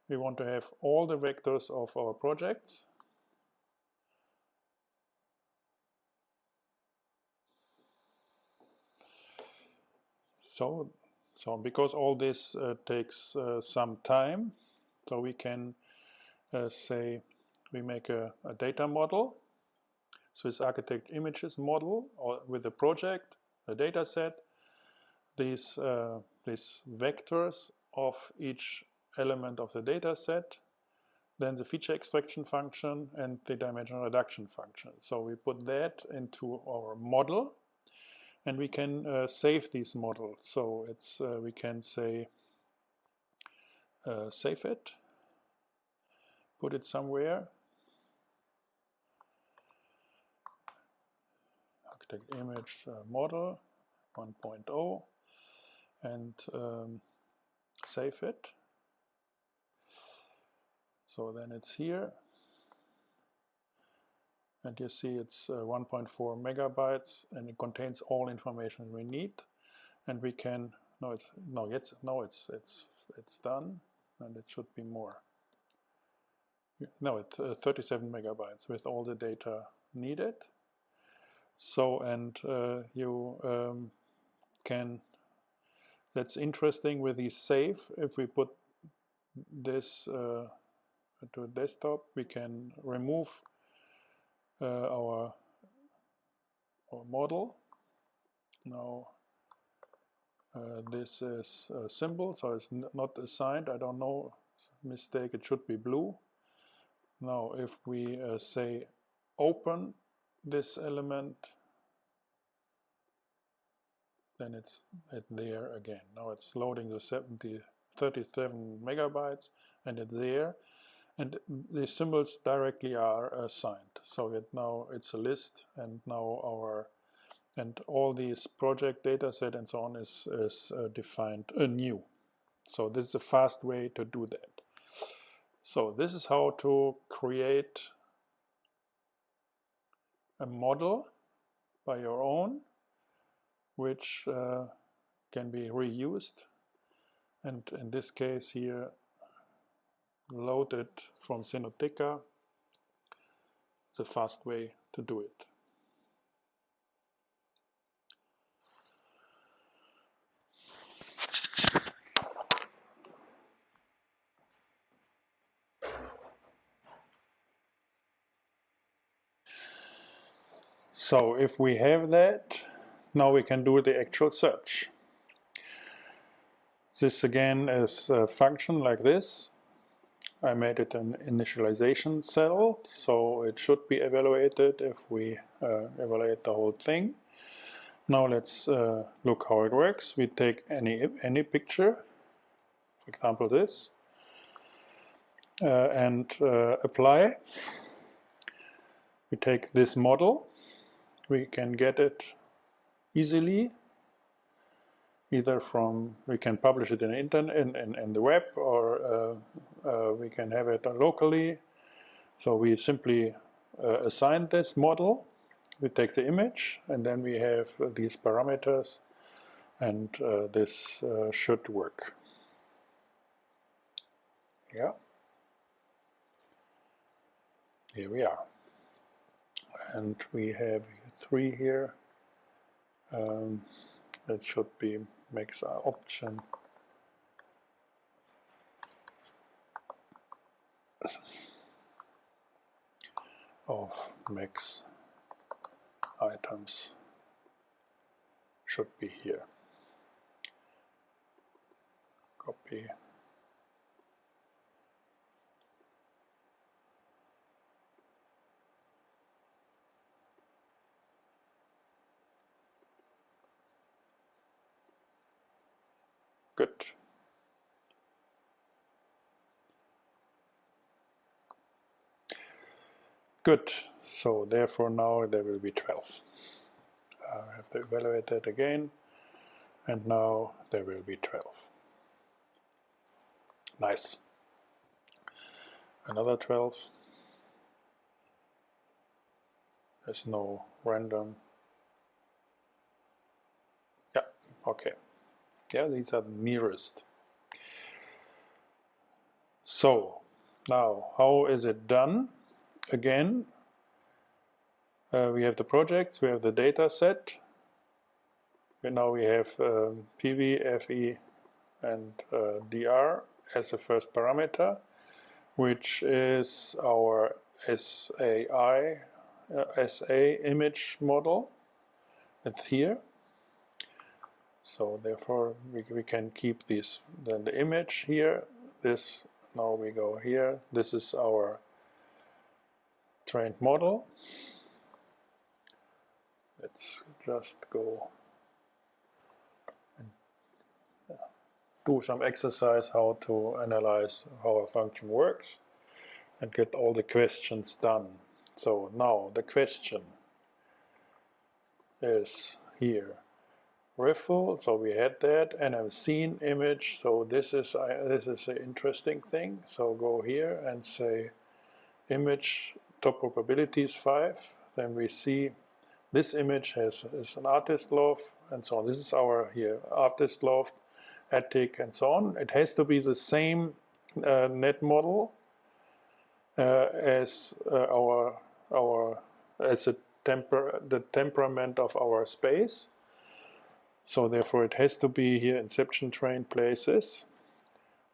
we want to have all the vectors of our projects. So because all this takes some time, so we can say we make a data model, Swiss Architect Images model, or with a project, a data set, these vectors of each element of the data set, then the feature extraction function and the dimensional reduction function. So we put that into our model, and we can save these models. So it's we can say save it, put it somewhere, architect image model 1.0, and save it. So then it's here, and you see it's 1.4 megabytes, and it contains all information we need. And we can it's done, and it should be more. No, it's 37 megabytes with all the data needed. So, and you can, that's interesting with the save. If we put this to a desktop, we can remove our model. Now this is a symbol, so it's not assigned. I don't know, mistake, it should be blue. Now if we say open this element, then it's there again. Now it's loading the 37 megabytes, and it's there, and the symbols directly are assigned. So now it's a list, and now and all these project data set and so on is defined anew. So this is a fast way to do that. So this is how to create a model by your own, which can be reused, and in this case here, load it from Synoteca. It's a fast way to do it. So if we have that, now we can do the actual search. This again is a function like this. I made it an initialization cell, so it should be evaluated if we evaluate the whole thing. Now let's look how it works. We take any picture, for example this, and apply. We take this model. We can get it easily, either from, we can publish it in the internet, in the web, or we can have it locally. So we simply assign this model. We take the image, and then we have these parameters, and this should work. Yeah. Here we are. And we have 3 here. It should be max option. Of max items should be here. Copy. Good. Good. So therefore now there will be 12. I have to evaluate that again. And now there will be 12. Nice. Another 12. There's no random. Yeah, okay. Yeah, these are nearest. So now how is it done? Again, we have the projects, we have the data set. And now we have PV, FE, and DR as the first parameter, which is our SA image model. It's here. So therefore we can keep this. Then the image here, this, now we go here. This is our trained model. Let's just go and do some exercise how to analyze how a function works and get all the questions done. So now the question is here. Riffle, so we had that, and I've seen image, so this is an interesting thing. So go here and say image top probability is 5. Then we see this image is an artist loft and so on. This is our here artist loft, attic, and so on. It has to be the same net model as the temperament of our space. So therefore it has to be here inception trained places.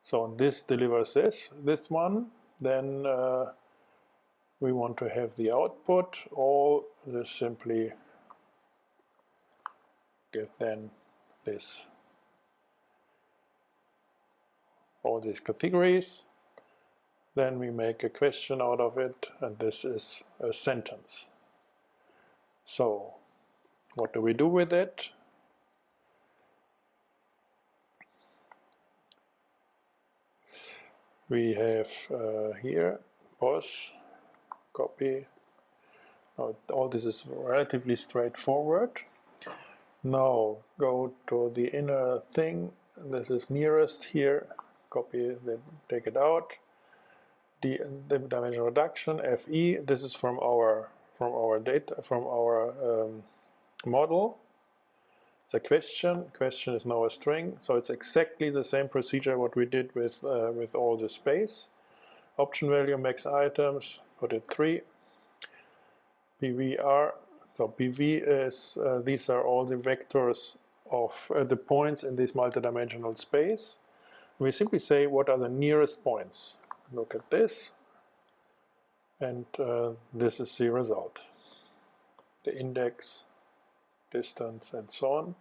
So this delivers this one. Then we want to have the output. All this simply give then this, all these categories. Then we make a question out of it, and this is a sentence. So what do we do with it? We have here boss, copy. Now, all this is relatively straightforward. Now go to the inner thing. This is nearest here. Copy, then take it out. The dimensional reduction FE. This is from our data, from our model. The question is now a string, so it's exactly the same procedure what we did with all the space. Option value max items, put it 3. PVR, so PV is these are all the vectors of the points in this multidimensional space. We simply say what are the nearest points. Look at this, and this is the result. The index, distance, and so on.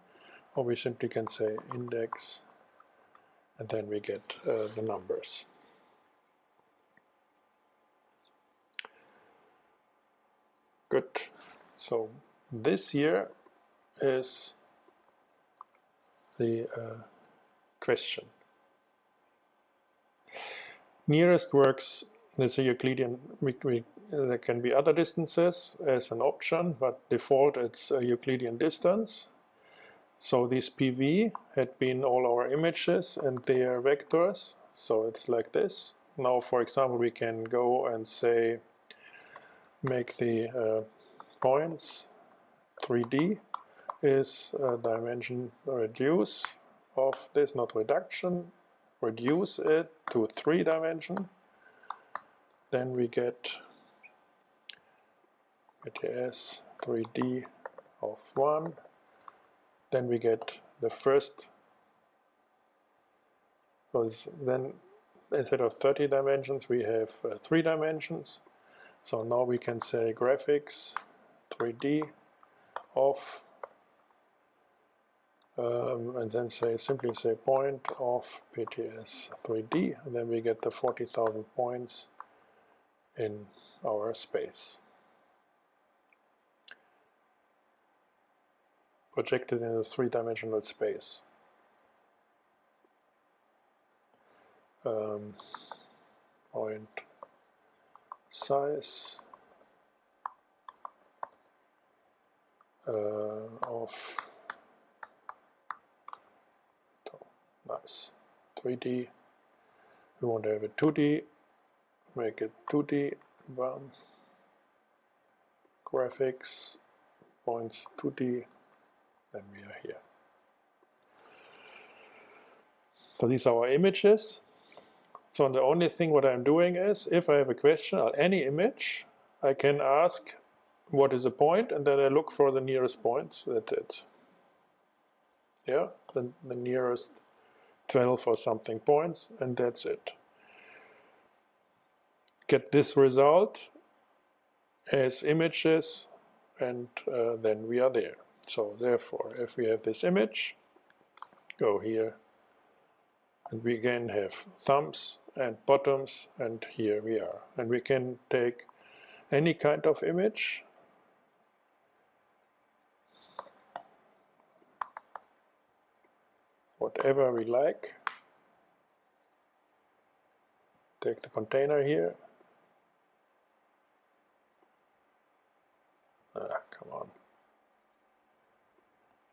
Or we simply can say index, and then we get the numbers. Good. So this here is the question. Nearest works, it's a Euclidean, there can be other distances as an option, but default it's a Euclidean distance. So this PV had been all our images and their vectors, so it's like this. Now, for example, we can go and say, make the points 3D is dimension reduce of this, not reduction, reduce it to 3 dimension. Then we get PTS 3D of 1. Then we get the first. So then instead of 30 dimensions, we have 3 dimensions. So now we can say graphics 3D of, and then simply say point of PTS 3D, and then we get the 40,000 points in our space, projected in a 3-dimensional space. Point size of nice 3D. We want to have it 2D. Make it 2D. Bam. Graphics points 2D. Then we are here. So these are our images. So the only thing what I'm doing is, if I have a question on any image, I can ask what is a point, and then I look for the nearest point. So that's it. Yeah, the nearest 12 or something points, and that's it. Get this result as images, and then we are there. So therefore, if we have this image, go here, and we again have thumbs and bottoms, and here we are. And we can take any kind of image. Whatever we like. Take the container here. Come on.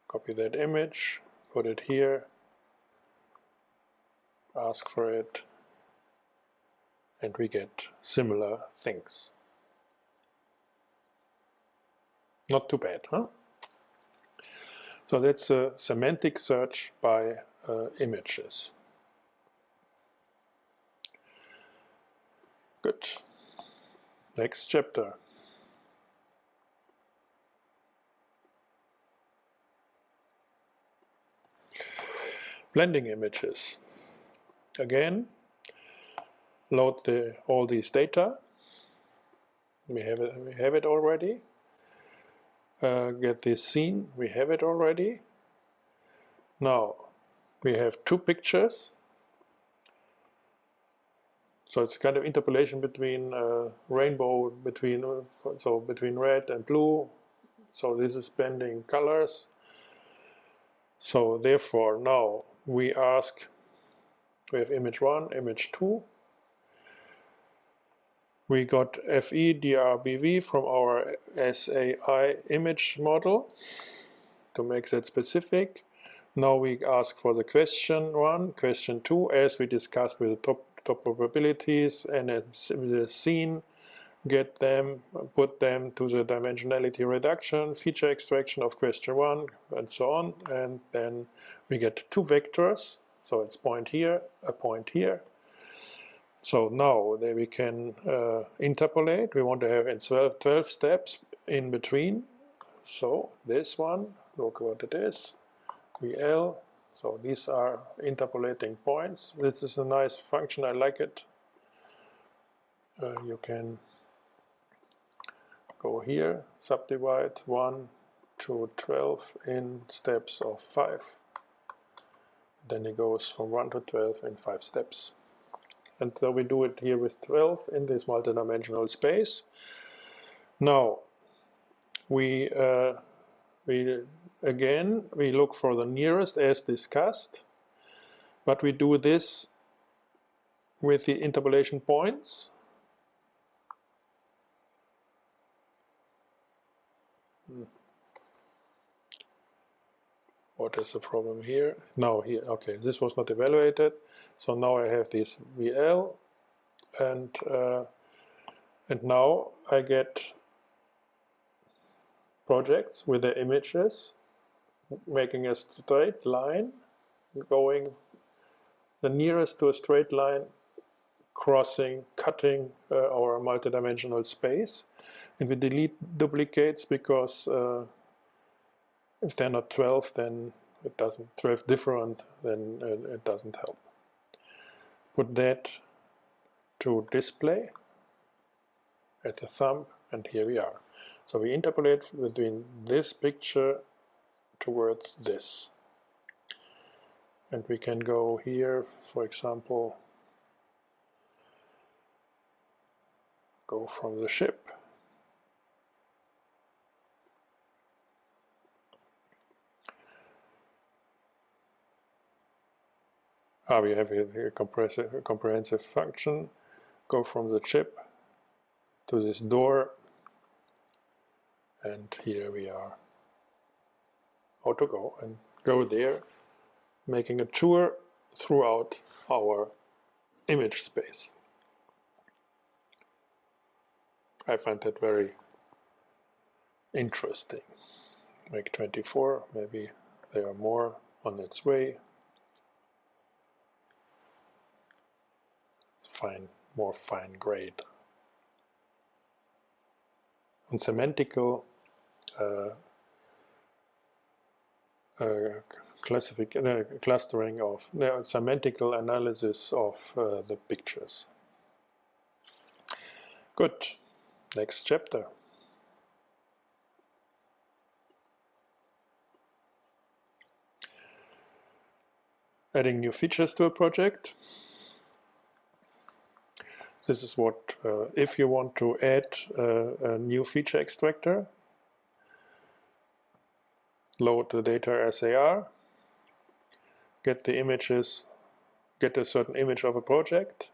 Copy that image, put it here, ask for it, and we get similar things. Not too bad, huh? So that's a semantic search by images. Good. Next chapter. Blending images. Again, load all these data. We have it already. Get this scene. We have it already. Now we have 2 pictures. So it's kind of interpolation between rainbow, between red and blue. So this is blending colors. So therefore now we ask, we have image 1, image 2. We got FE DRBV from our SAI image model to make that specific. Now we ask for the question 1, question 2, as we discussed with the top probabilities, and the scene, get them, put them to the dimensionality reduction, feature extraction of question 1, and so on, and then we get 2 vectors. So it's point here, a point here. So now there we can interpolate. We want to have in 12 steps in between. So this one, look what it is, VL. So these are interpolating points. This is a nice function, I like it. You can go here, subdivide 1 to 12 in steps of 5. Then it goes from 1 to 12 in 5 steps. And so we do it here with 12 in this multidimensional space. Now we look for the nearest as discussed, but we do this with the interpolation points. What is the problem here? Now here, okay, this was not evaluated. So now I have this VL, and now I get projects with the images, making a straight line, going the nearest to a straight line crossing, cutting our multidimensional space, and we delete duplicates because if they're not 12, then it doesn't 12 different, then it doesn't help. Put that to display as a thumb, and here we are. So we interpolate between this picture towards this. And we can go here, for example, go from the ship. We have here a comprehensive function. Go from the chip to this door, and here we are. How to go, and go there, making a tour throughout our image space. I find that very interesting. Make 24, maybe there are more on its way. More fine grade. And semantical clustering of semantical analysis of the pictures. Good. Next chapter. Adding new features to a project. This is what, if you want to add a new feature extractor, load the data as they are, get the images, get a certain image of a project.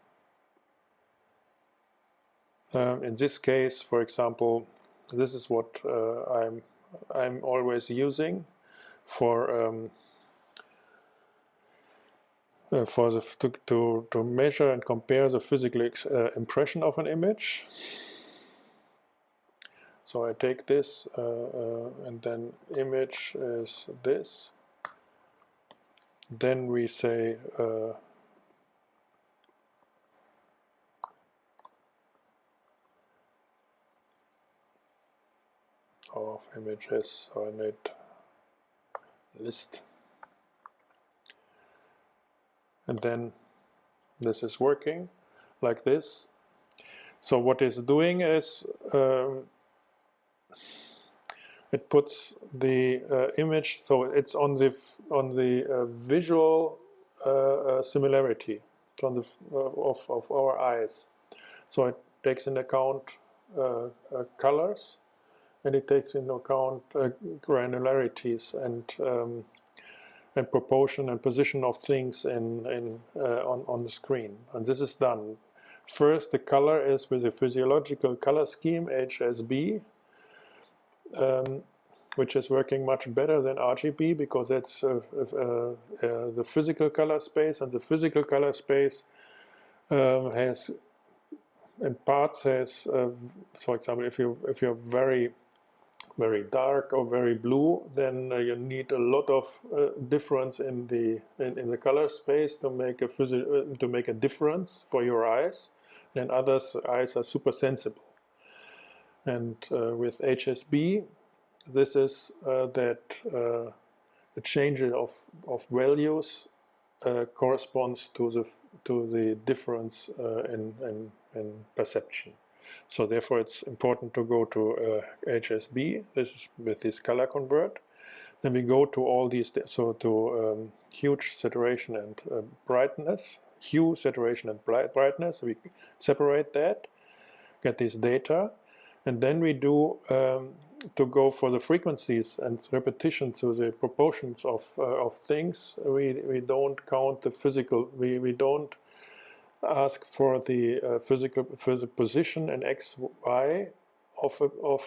In this case, for example, this is what I'm always using for to measure and compare the physical impression of an image. So I take this and then image is this. Then we say of images, so I need list. And then this is working like this. So what it's doing is it puts the image, so it's on the visual similarity on the of our eyes. So it takes into account colors, and it takes into account granularities and proportion and position of things on the screen. And this is done. First, the color is with a physiological color scheme, HSB, which is working much better than RGB because that's the physical color space, and the physical color space has, in parts, has, for example, if you're very dark or very blue, then you need a lot of difference in the color space to make a difference for your eyes. Then others' eyes are super sensible. And with HSB, this is that the change of values corresponds to the difference in perception. So therefore it's important to go to HSB, this is with this color convert. Then we go to all these, so to hue, saturation and brightness. Hue, saturation and brightness, we separate that, get this data, and then we do to go for the frequencies and repetition to the proportions of things. We don't count the physical, we don't ask for the physical position in x, y of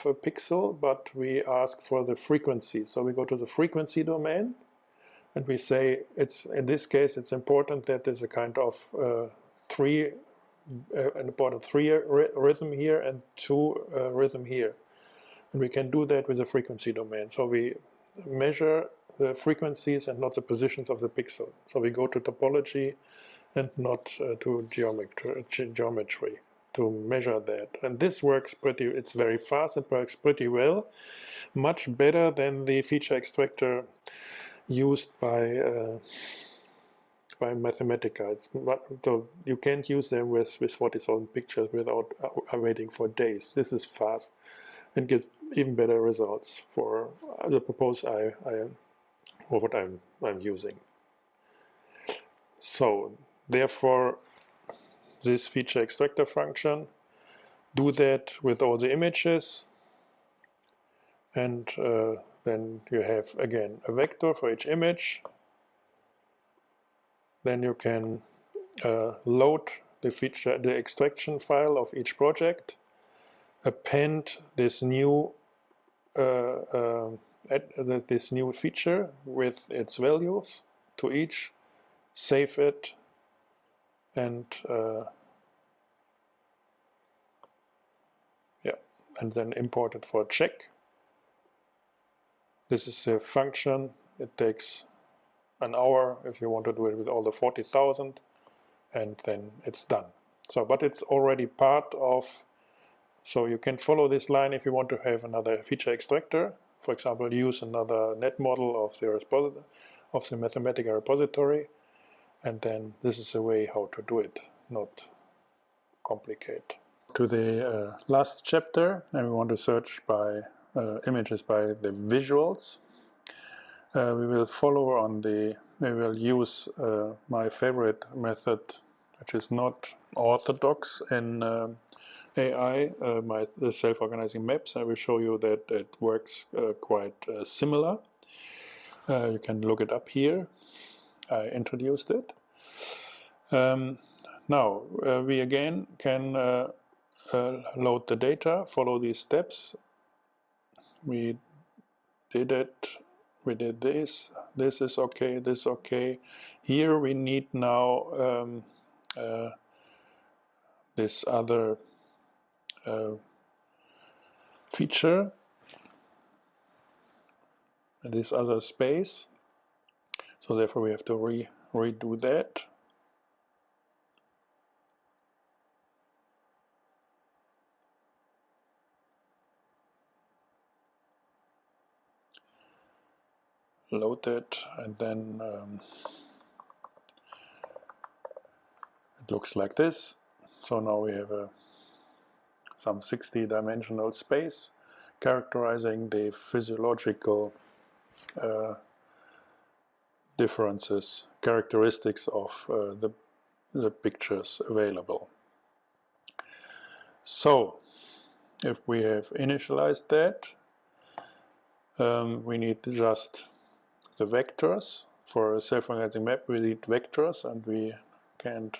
a pixel, but we ask for the frequency. So we go to the frequency domain, and we say it's, in this case, it's important that there's a kind of an important 3 rhythm here and 2 rhythm here, and we can do that with the frequency domain. So we measure the frequencies and not the positions of the pixel. So we go to topology and not to geometry to measure that. And this works it's very fast, it works pretty well, much better than the feature extractor used by Mathematica. So you can't use them with 40,000 pictures without waiting for days. This is fast and gives even better results for the purpose or what I'm using. So therefore, this feature extractor function do that with all the images, and then you have again a vector for each image. Then you can load the extraction file of each project, append this new this new feature with its values to each, save it, and and then import it for check. This is a function. It takes an hour if you want to do it with all the 40,000, and then it's done. So, but it's already part of, so you can follow this line if you want to have another feature extractor. For example, use another net model of the Mathematica repository, and then this is a way how to do it, not complicate. To the last chapter, and we want to search by images by the visuals. We will follow on we will use my favorite method, which is not orthodox in AI, the self-organizing maps. I will show you that it works quite similar. You can look it up here. I introduced it. Now, we again can load the data, follow these steps. We did it. We did this. This is okay. This is okay. Here we need now this other feature, this other space. So therefore we have to redo that. Load it, and then it looks like this. So now we have some 60-dimensional space characterizing the physiological differences, characteristics of the pictures available. So if we have initialized that, we need just the vectors. For a self-organizing map, we need vectors, and we can't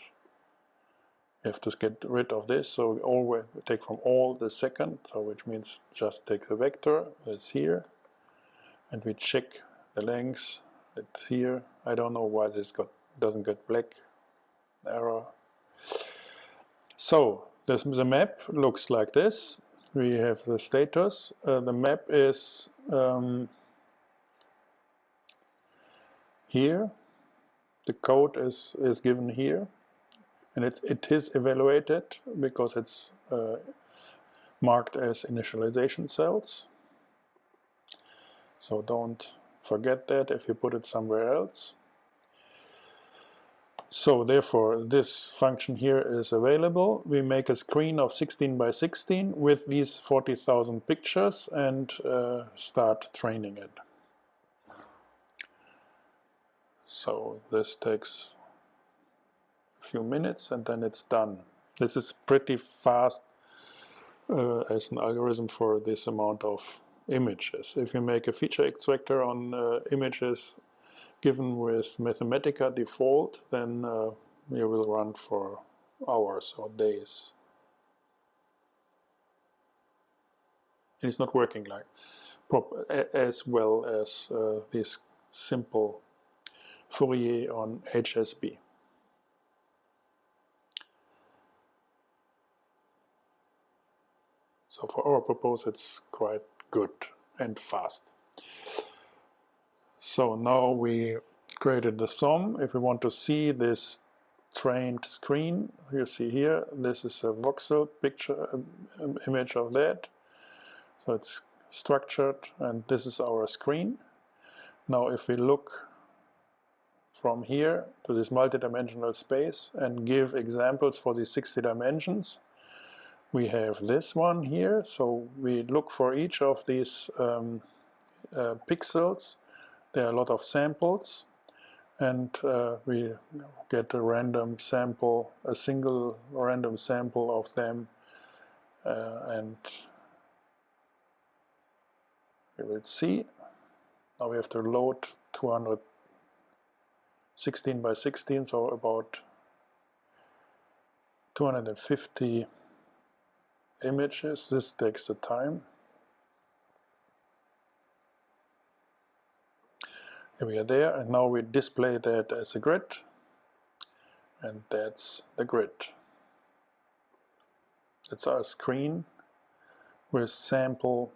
have to get rid of this. So we always take from all the second, so which means just take the vector, it's here, and we check the length. It's here. I don't know why this doesn't get black. Error. So the map looks like this. We have the status. The map is here. The code is given here, and it is evaluated because it's marked as initialization cells. So don't forget that if you put it somewhere else. So therefore this function here is available. We make a screen of 16 by 16 with these 40,000 pictures and start training it. So this takes a few minutes and then it's done. This is pretty fast as an algorithm for this amount of images. If you make a feature extractor on images given with Mathematica default, then you will run for hours or days. And it's not working like as well as this simple Fourier on HSB. So for our purpose, it's quite good and fast. So now we created the sum. If we want to see this trained screen. You see here, this is a voxel picture, image of that. So it's structured, and this is our screen. Now if we look from here to this multidimensional space and give examples for these 60 dimensions, we have this one here. So we look for each of these pixels. There are a lot of samples, and we get a random sample, a single random sample of them, and we will see. Now we have to load 216 by 16, so about 250 images. This takes the time. Here we are there, and now we display that as a grid, and that's the grid. It's our screen with sample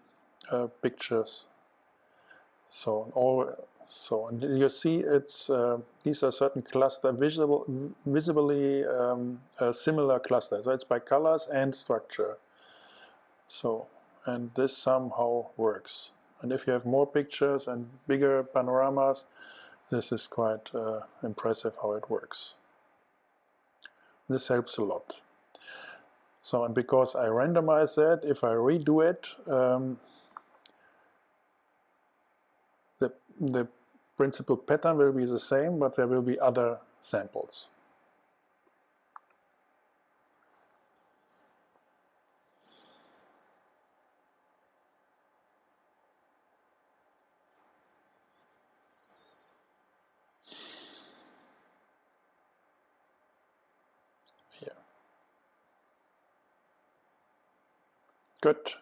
pictures. So you see, it's these are certain visibly similar clusters. So it's by colors and structure. So, and this somehow works. And if you have more pictures and bigger panoramas, this is quite impressive how it works. This helps a lot. So, and because I randomize that, if I redo it, the principal pattern will be the same, but there will be other samples. Here. Good.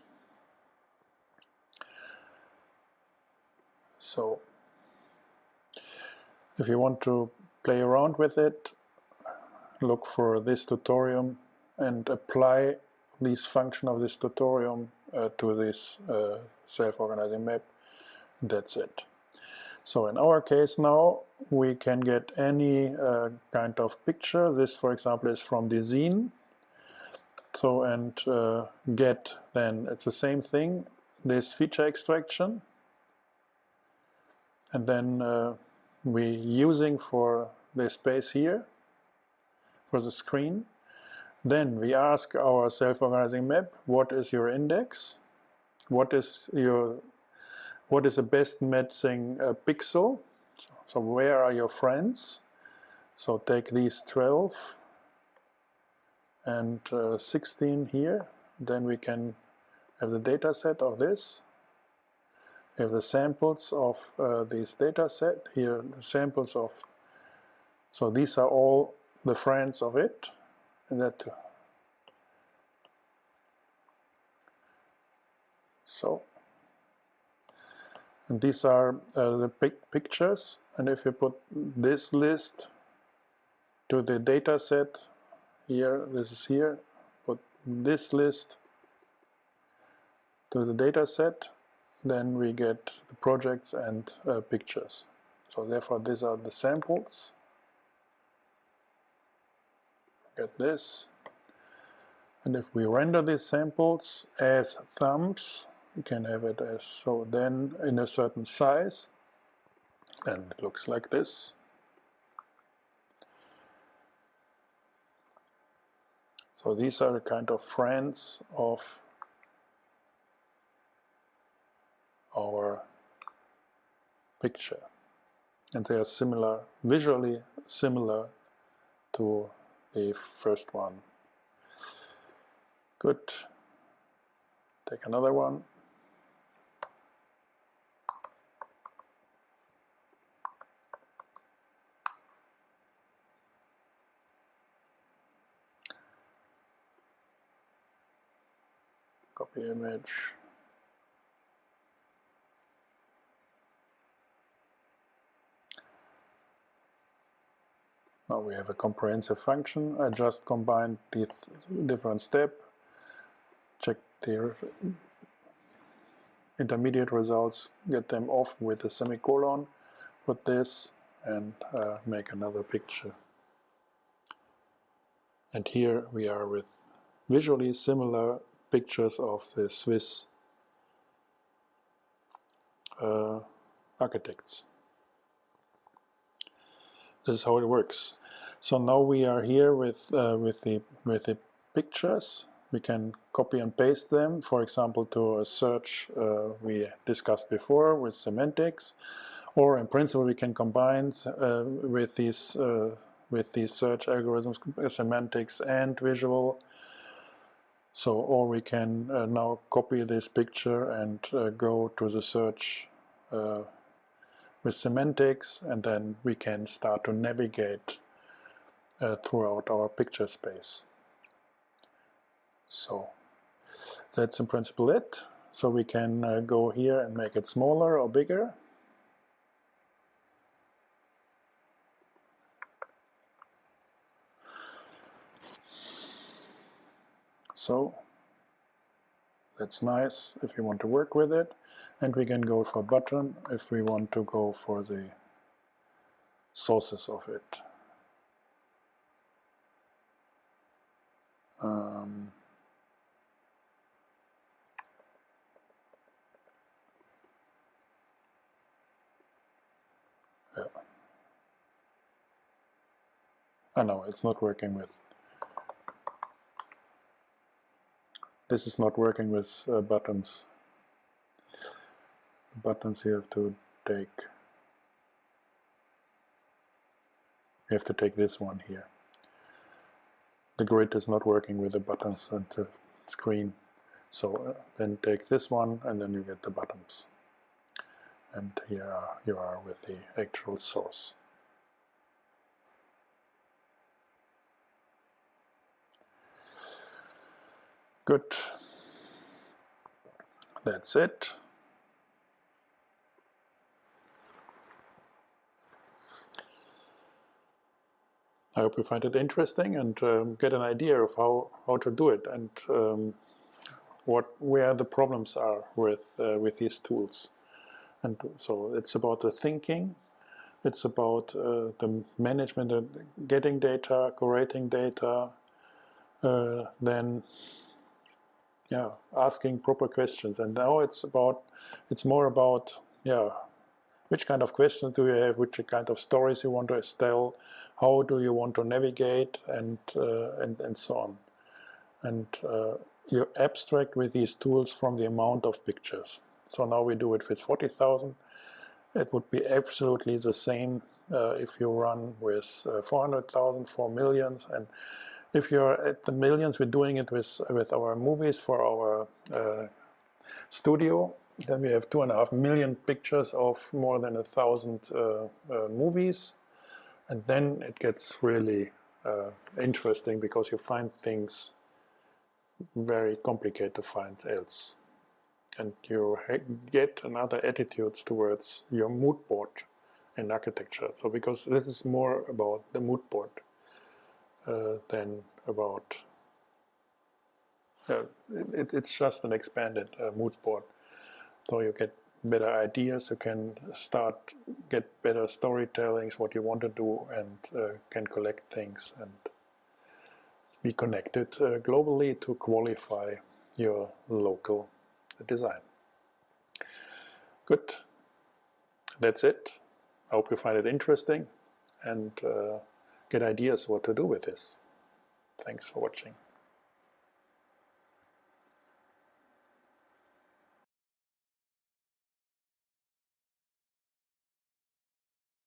So if you want to play around with it, look for this tutorial and apply this function of this tutorial to this self-organizing map. That's it. So in our case now, we can get any kind of picture. This, for example, is from the zine. So, and get then, it's the same thing, this feature extraction. And then we using for the space here, for the screen. Then we ask our self-organizing map, what is your index? What is the best matching pixel? So where are your friends? So take these 12 and 16 here. Then we can have the data set of this. We have the samples of this data set. Here the samples of, so these are all the friends of it. And that, so, and these are the pictures. And if you put this list to the data set here, this is here, put this list to the data set, then we get the projects and pictures. So therefore these are the samples. Get this. And if we render these samples as thumbs, you can have it as, so then in a certain size, and it looks like this. So these are the kind of friends of our picture, and they are similar, visually similar to the first one. Good. Take another one. Copy image. Now we have a comprehensive function. I just combined these different steps, check the intermediate results, get them off with a semicolon, put this, and make another picture. And here we are with visually similar pictures of the Swiss architects. This is how it works. So now we are here with the pictures. We can copy and paste them, for example, to a search we discussed before with semantics, or in principle we can combine with these search algorithms, semantics and visual. So, or we can now copy this picture and go to the search with semantics, and then we can start to navigate throughout our picture space. So that's in principle it. So we can go here and make it smaller or bigger. So that's nice if you want to work with it. And we can go for button if we want to go for the sources of it. Yeah. Oh no, it's not working with. This is not working with buttons. Buttons you have to take. You have to take this one here. The grid is not working with the buttons and the screen. So then take this one and then you get the buttons. And here you are with the actual source. Good. That's it. I hope you find it interesting and get an idea of how to do it and where the problems are with these tools. And so it's about the thinking, it's about the management of getting data, curating data, then asking proper questions. And now it's more about which kind of questions do you have, which kind of stories you want to tell, how do you want to navigate, and so on. And you abstract with these tools from the amount of pictures. So now we do it with 40,000. It would be absolutely the same if you run with 400,000, 4 million. And if you're at the millions, we're doing it with our movies for our studio. Then we have 2.5 million pictures of more than 1,000 movies. And then it gets really interesting because you find things very complicated to find else. And you get another attitudes towards your mood board in architecture. So because this is more about the mood board than about, it's just an expanded mood board. So you get better ideas, you can get better storytellings, what you want to do, and can collect things and be connected globally to qualify your local design. Good. That's it. I hope you find it interesting and get ideas what to do with this. Thanks for watching.